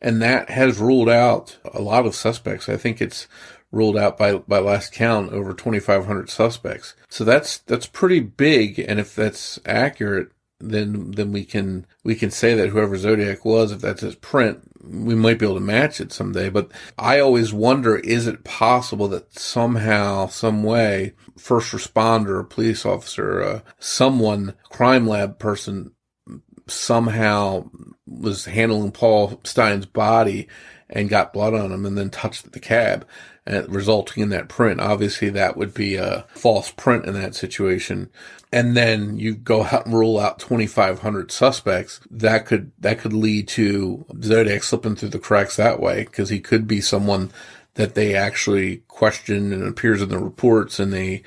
And that has ruled out a lot of suspects. I think it's ruled out by last count over 2,500 suspects. So that's pretty big. And if that's accurate, then we can say that whoever Zodiac was, if that's his print, we might be able to match it someday. But I always wonder, is it possible that somehow, some way, first responder, a police officer, someone, crime lab person, somehow was handling Paul Stine's body and got blood on him and then touched the cab, and resulting in that print? Obviously, that would be a false print in that situation. And then you go out and rule out 2,500 suspects. That could lead to Zodiac slipping through the cracks that way, because he could be someone that they actually questioned and appears in the reports, and they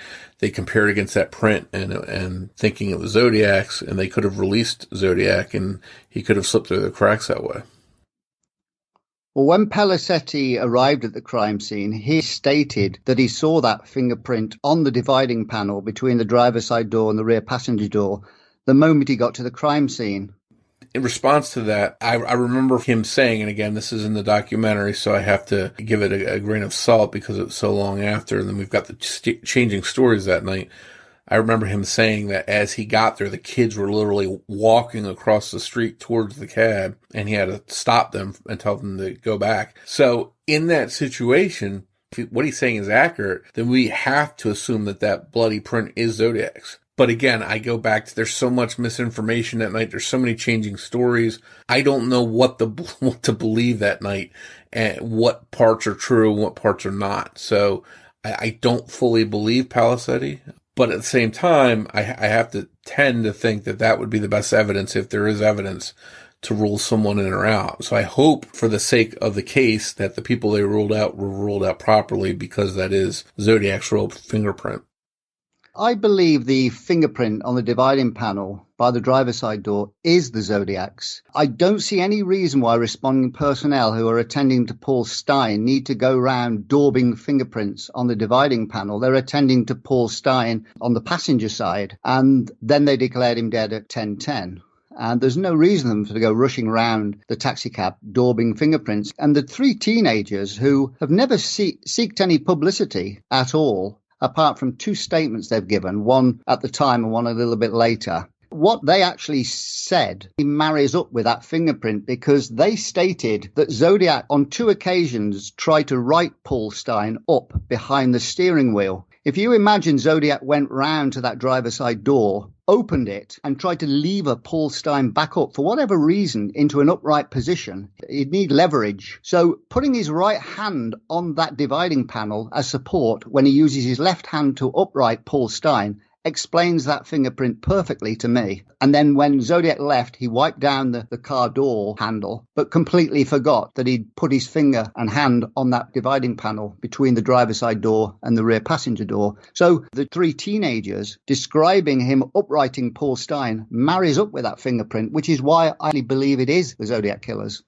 compared against that print and thinking it was Zodiac's, and they could have released Zodiac, and he could have slipped through the cracks that way. Well, when Pelisetti arrived at the crime scene, he stated that he saw that fingerprint on the dividing panel between the driver's side door and the rear passenger door the moment he got to the crime scene. In response to that, I remember him saying, and again, this is in the documentary, so I have to give it a grain of salt because it was so long after, and then we've got the changing stories that night. I remember him saying that as he got there, the kids were literally walking across the street towards the cab, and he had to stop them and tell them to go back. So in that situation, if what he's saying is accurate, then we have to assume that bloody print is Zodiac's. But again, I go back to, there's so much misinformation that night. There's so many changing stories. I don't know what to believe that night, and what parts are true and what parts are not. So I don't fully believe Pelisetti. But at the same time, I have to tend to think that would be the best evidence, if there is evidence, to rule someone in or out. So I hope, for the sake of the case, that the people they ruled out were ruled out properly, because that is Zodiac's real fingerprint. I believe the fingerprint on the dividing panel by the driver's side door is the Zodiac's. I don't see any reason why responding personnel who are attending to Paul Stine need to go round daubing fingerprints on the dividing panel. They're attending to Paul Stine on the passenger side, and then they declared him dead at 10:10. And there's no reason for them to go rushing around the taxicab daubing fingerprints. And the three teenagers who have never seeked any publicity at all, apart from two statements they've given, one at the time and one a little bit later. What they actually said marries up with that fingerprint, because they stated that Zodiac on two occasions tried to write Paul Stine up behind the steering wheel. If you imagine Zodiac went round to that driver's side door, opened it, and tried to lever Paul Stine back up for whatever reason into an upright position, he'd need leverage. So putting his right hand on that dividing panel as support when he uses his left hand to upright Paul Stine explains that fingerprint perfectly to me. And then when Zodiac left, he wiped down the car door handle, but completely forgot that he'd put his finger and hand on that dividing panel between the driver's side door and the rear passenger door. So the three teenagers describing him uprighting Paul Stine marries up with that fingerprint, which is why I believe it is the Zodiac Killer's.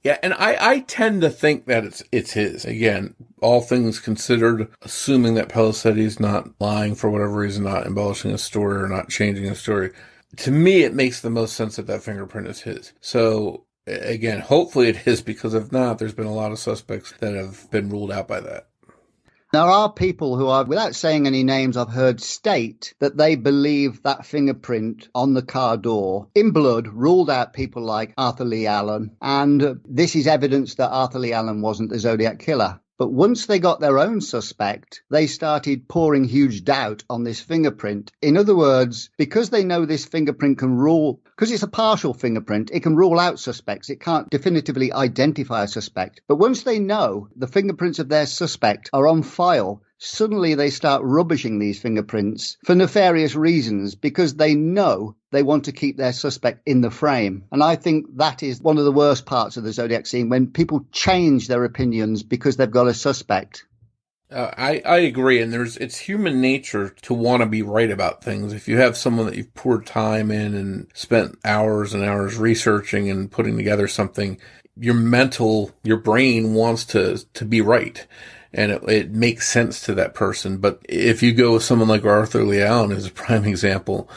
Yeah, and I tend to think that it's his. Again, all things considered, assuming that Pelisetti's not lying for whatever reason, not embellishing a story or not changing a story. To me, it makes the most sense that fingerprint is his. So, again, hopefully it is, because if not, there's been a lot of suspects that have been ruled out by that. There are people who are, without saying any names, I've heard state that they believe that fingerprint on the car door in blood ruled out people like Arthur Lee Allen. And this is evidence that Arthur Lee Allen wasn't the Zodiac Killer. But once they got their own suspect, they started pouring huge doubt on this fingerprint. In other words, because they know this fingerprint can rule, because it's a partial fingerprint, it can rule out suspects. It can't definitively identify a suspect. But once they know the fingerprints of their suspect are on file, suddenly they start rubbishing these fingerprints for nefarious reasons because they know they want to keep their suspect in the frame. And I think that is one of the worst parts of the Zodiac scene, when people change their opinions because they've got a suspect. I agree, and it's human nature to want to be right about things. If you have someone that you've poured time in and spent hours and hours researching and putting together something, your brain wants to be right. And it makes sense to that person. But if you go with someone like Arthur Lee Allen as a prime example,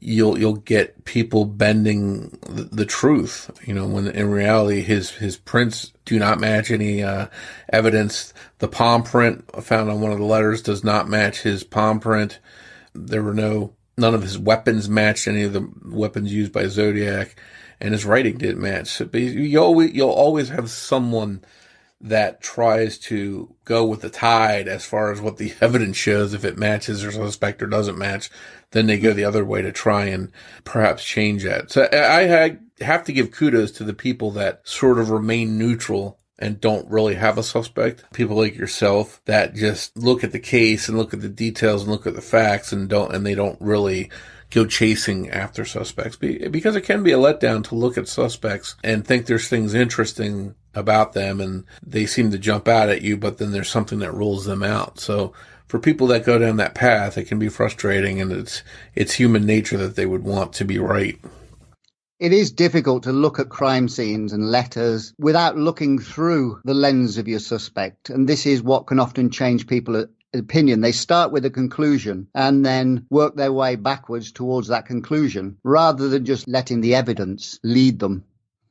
you'll get people bending the truth, when in reality his prints do not match any evidence. The palm print found on one of the letters does not match his palm print. None of his weapons matched any of the weapons used by Zodiac, and his writing didn't match. But you'll always have someone that tries to go with the tide as far as what the evidence shows. If it matches their suspect or doesn't match, then they go the other way to try and perhaps change that. So I have to give kudos to the people that sort of remain neutral and don't really have a suspect. People like yourself that just look at the case and look at the details and look at the facts and they don't really go chasing after suspects, because it can be a letdown to look at suspects and think there's things interesting about them and they seem to jump out at you, but then there's something that rules them out. So for people that go down that path, it can be frustrating, and it's human nature that they would want to be right. It is difficult to look at crime scenes and letters without looking through the lens of your suspect, and this is what can often change people's opinion. They start with a conclusion and then work their way backwards towards that conclusion, rather than just letting the evidence lead them.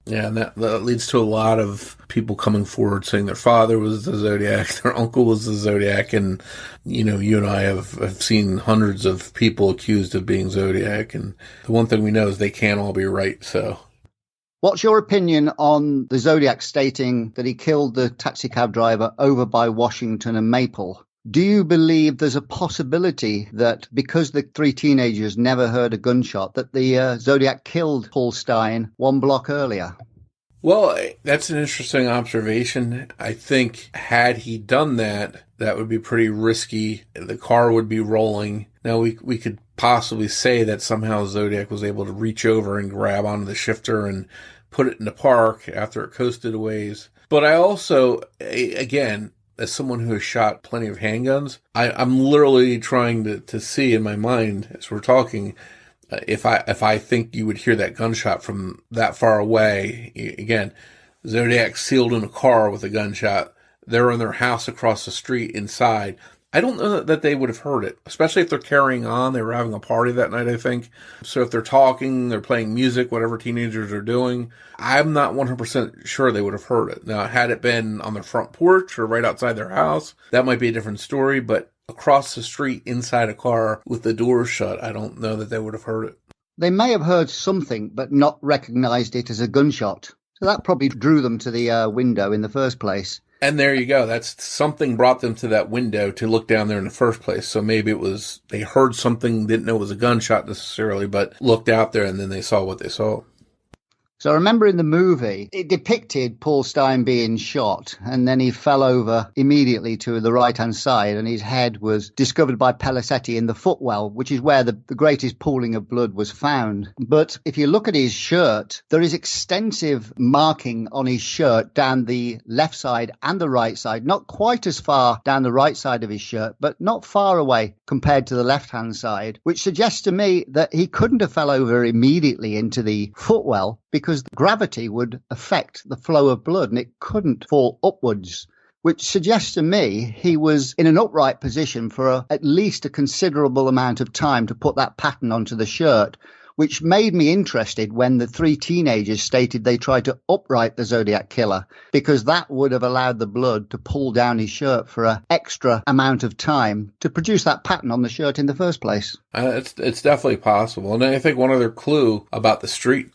Yeah, and that leads to a lot of people coming forward saying their father was the Zodiac, their uncle was the Zodiac, and you and I have seen hundreds of people accused of being Zodiac, and the one thing we know is they can't all be right. So what's your opinion on the Zodiac stating that he killed the taxicab driver over by Washington and Maple? Do you believe there's a possibility that because the three teenagers never heard a gunshot, that the Zodiac killed Paul Stine one block earlier? Well, that's an interesting observation. I think had he done that would be pretty risky. The car would be rolling. Now, we could possibly say that somehow Zodiac was able to reach over and grab onto the shifter and put it in the park after it coasted a ways. But I also, again, as someone who has shot plenty of handguns, I'm literally trying to see in my mind as we're talking, if I think you would hear that gunshot from that far away. Again, Zodiac sealed in a car with a gunshot. They're in their house across the street inside. I don't know that they would have heard it, especially if they're carrying on. They were having a party that night, I think. So if they're talking, they're playing music, whatever teenagers are doing, I'm not 100% sure they would have heard it. Now, had it been on their front porch or right outside their house, that might be a different story. But across the street, inside a car with the doors shut, I don't know that they would have heard it. They may have heard something, but not recognized it as a gunshot. So that probably drew them to the window in the first place. And there you go. That's something brought them to that window to look down there in the first place. So maybe it was, they heard something, didn't know it was a gunshot necessarily, but looked out there and then they saw what they saw. So I remember in the movie, it depicted Paul Stine being shot, and then he fell over immediately to the right-hand side, and his head was discovered by Pelisetti in the footwell, which is where the greatest pooling of blood was found. But if you look at his shirt, there is extensive marking on his shirt down the left side and the right side, not quite as far down the right side of his shirt, but not far away compared to the left-hand side, which suggests to me that he couldn't have fell over immediately into the footwell, because gravity would affect the flow of blood and it couldn't fall upwards, which suggests to me he was in an upright position for at least a considerable amount of time to put that pattern onto the shirt, which made me interested when the three teenagers stated they tried to upright the Zodiac Killer, because that would have allowed the blood to pull down his shirt for an extra amount of time to produce that pattern on the shirt in the first place. It's definitely possible. And I think one other clue about the street,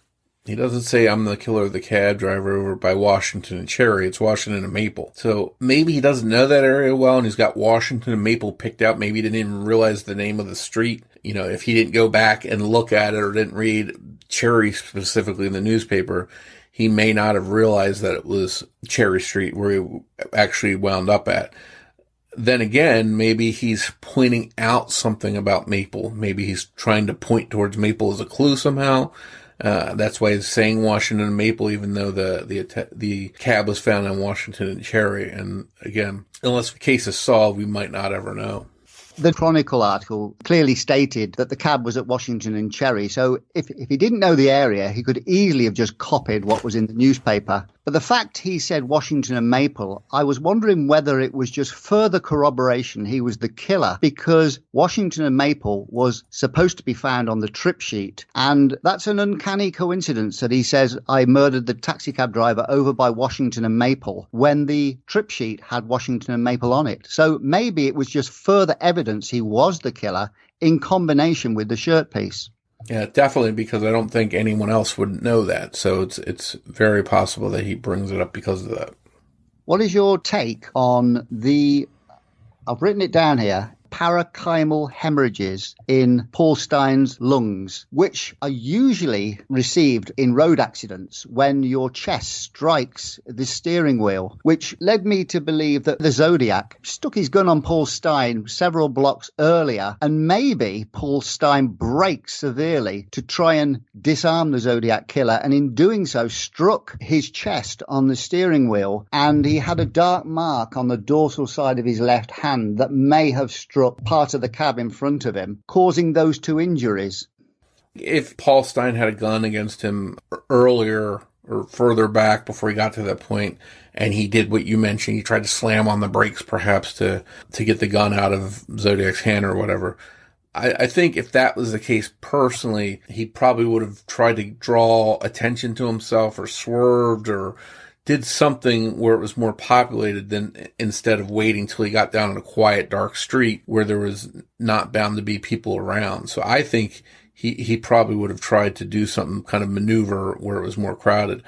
he doesn't say I'm the killer of the cab driver over by Washington and Cherry. It's Washington and Maple. So maybe he doesn't know that area well, and he's got Washington and Maple picked out. Maybe he didn't even realize the name of the street. You know, if he didn't go back and look at it or didn't read Cherry specifically in the newspaper, he may not have realized that it was Cherry Street where he actually wound up at. Then again, maybe he's pointing out something about Maple. Maybe he's trying to point towards Maple as a clue somehow. That's why he's saying Washington and Maple, even though the cab was found in Washington and Cherry. And again, unless the case is solved, we might not ever know. The Chronicle article clearly stated that the cab was at Washington and Cherry, so if he didn't know the area, he could easily have just copied what was in the newspaper. But the fact he said Washington and Maple, I was wondering whether it was just further corroboration he was the killer, because Washington and Maple was supposed to be found on the trip sheet, and that's an uncanny coincidence that he says, I murdered the taxicab driver over by Washington and Maple, when the trip sheet had Washington and Maple on it. So maybe it was just further evidence he was the killer in combination with the shirt piece. Yeah, definitely, because I don't think anyone else would know that. So it's very possible that he brings it up because of that. What is your take on I've written it down here, parenchymal hemorrhages in Paul Stine's lungs, which are usually received in road accidents when your chest strikes the steering wheel, which led me to believe that the Zodiac stuck his gun on Paul Stine several blocks earlier, and maybe Paul Stine braked severely to try and disarm the Zodiac Killer, and in doing so struck his chest on the steering wheel, and he had a dark mark on the dorsal side of his left hand that may have struck part of the cab in front of him, causing those two injuries. If Paul Stine had a gun against him earlier or further back before he got to that point, and he did what you mentioned, he tried to slam on the brakes perhaps to get the gun out of Zodiac's hand or whatever, I think if that was the case personally, he probably would have tried to draw attention to himself or swerved or did something where it was more populated than instead of waiting till he got down in a quiet, dark street where there was not bound to be people around. So I think he probably would have tried to do some kind of maneuver where it was more crowded.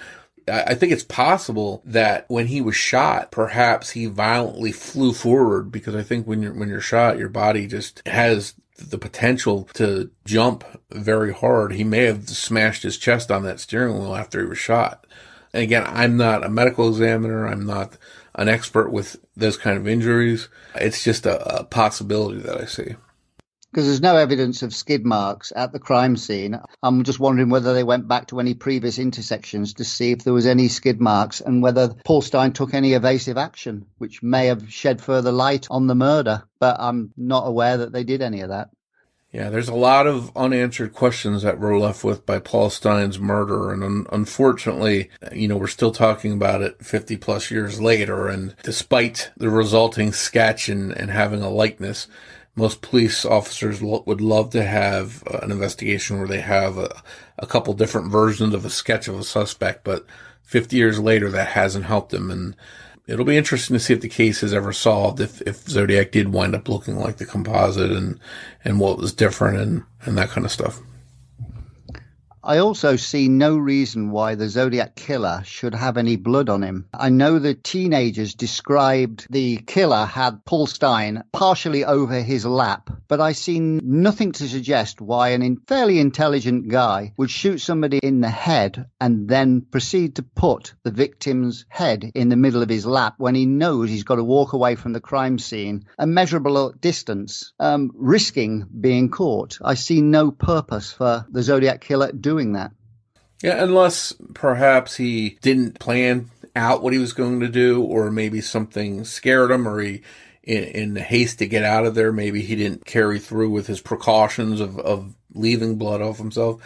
I think it's possible that when he was shot, perhaps he violently flew forward, because I think when you're shot, your body just has the potential to jump very hard. He may have smashed his chest on that steering wheel after he was shot. And again, I'm not a medical examiner. I'm not an expert with those kind of injuries. It's just a possibility that I see. Because there's no evidence of skid marks at the crime scene. I'm just wondering whether they went back to any previous intersections to see if there was any skid marks and whether Paul Stine took any evasive action, which may have shed further light on the murder. But I'm not aware that they did any of that. Yeah, there's a lot of unanswered questions that we're left with by Paul Stine's murder. And unfortunately, we're still talking about it 50 plus years later. And despite the resulting sketch and having a likeness, most police officers would love to have an investigation where they have a couple different versions of a sketch of a suspect. But 50 years later, that hasn't helped them. And it'll be interesting to see if the case is ever solved, if Zodiac did wind up looking like the composite and what was different and that kind of stuff. I also see no reason why the Zodiac Killer should have any blood on him. I know the teenagers described the killer had Paul Stine partially over his lap, but I see nothing to suggest why a fairly intelligent guy would shoot somebody in the head and then proceed to put the victim's head in the middle of his lap when he knows he's got to walk away from the crime scene a measurable distance, risking being caught. I see no purpose for the Zodiac Killer doing that. Yeah, unless perhaps he didn't plan out what he was going to do, or maybe something scared him, or he, in haste to get out of there, maybe he didn't carry through with his precautions of leaving blood off himself.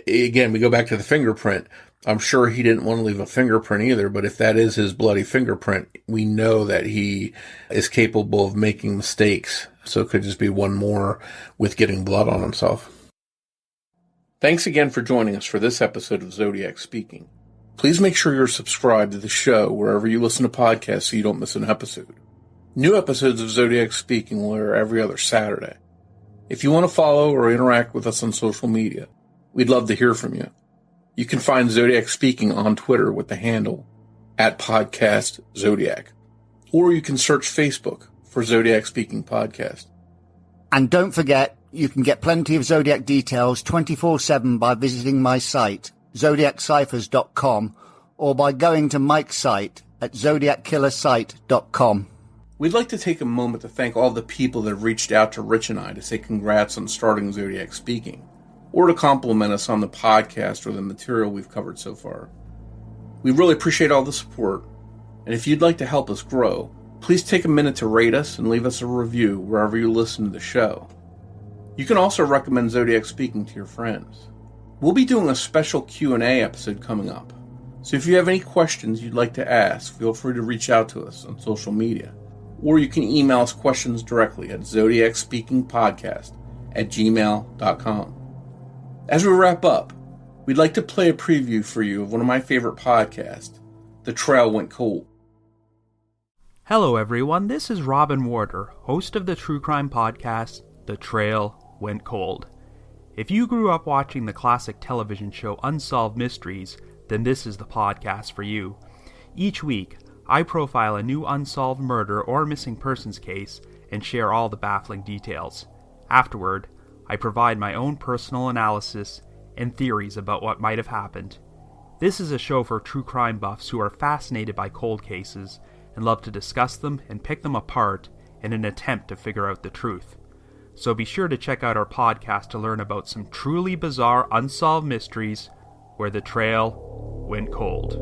Again, we go back to the fingerprint. I'm sure he didn't want to leave a fingerprint either, but if that is his bloody fingerprint, we know that he is capable of making mistakes. So it could just be one more with getting blood on himself. Thanks again for joining us for this episode of Zodiac Speaking. Please make sure you're subscribed to the show wherever you listen to podcasts so you don't miss an episode. New episodes of Zodiac Speaking will air every other Saturday. If you want to follow or interact with us on social media, we'd love to hear from you. You can find Zodiac Speaking on Twitter with the handle @PodcastZodiac. Or you can search Facebook for Zodiac Speaking Podcast. And don't forget, you can get plenty of Zodiac details 24/7 by visiting my site, zodiacciphers.com, or by going to Mike's site at zodiackillersite.com. We'd like to take a moment to thank all the people that have reached out to Rich and I to say congrats on starting Zodiac Speaking, or to compliment us on the podcast or the material we've covered so far. We really appreciate all the support, and if you'd like to help us grow, please take a minute to rate us and leave us a review wherever you listen to the show. You can also recommend Zodiac Speaking to your friends. We'll be doing a special Q&A episode coming up, so if you have any questions you'd like to ask, feel free to reach out to us on social media, or you can email us questions directly at zodiacspeakingpodcast@gmail.com. As we wrap up, we'd like to play a preview for you of one of my favorite podcasts, The Trail Went Cold. Hello everyone, this is Robin Warder, host of the true crime podcast, The Trail Went Cold. If you grew up watching the classic television show Unsolved Mysteries, then this is the podcast for you. Each week, I profile a new unsolved murder or missing persons case and share all the baffling details. Afterward, I provide my own personal analysis and theories about what might have happened. This is a show for true crime buffs who are fascinated by cold cases and love to discuss them and pick them apart in an attempt to figure out the truth. So be sure to check out our podcast to learn about some truly bizarre unsolved mysteries where the trail went cold.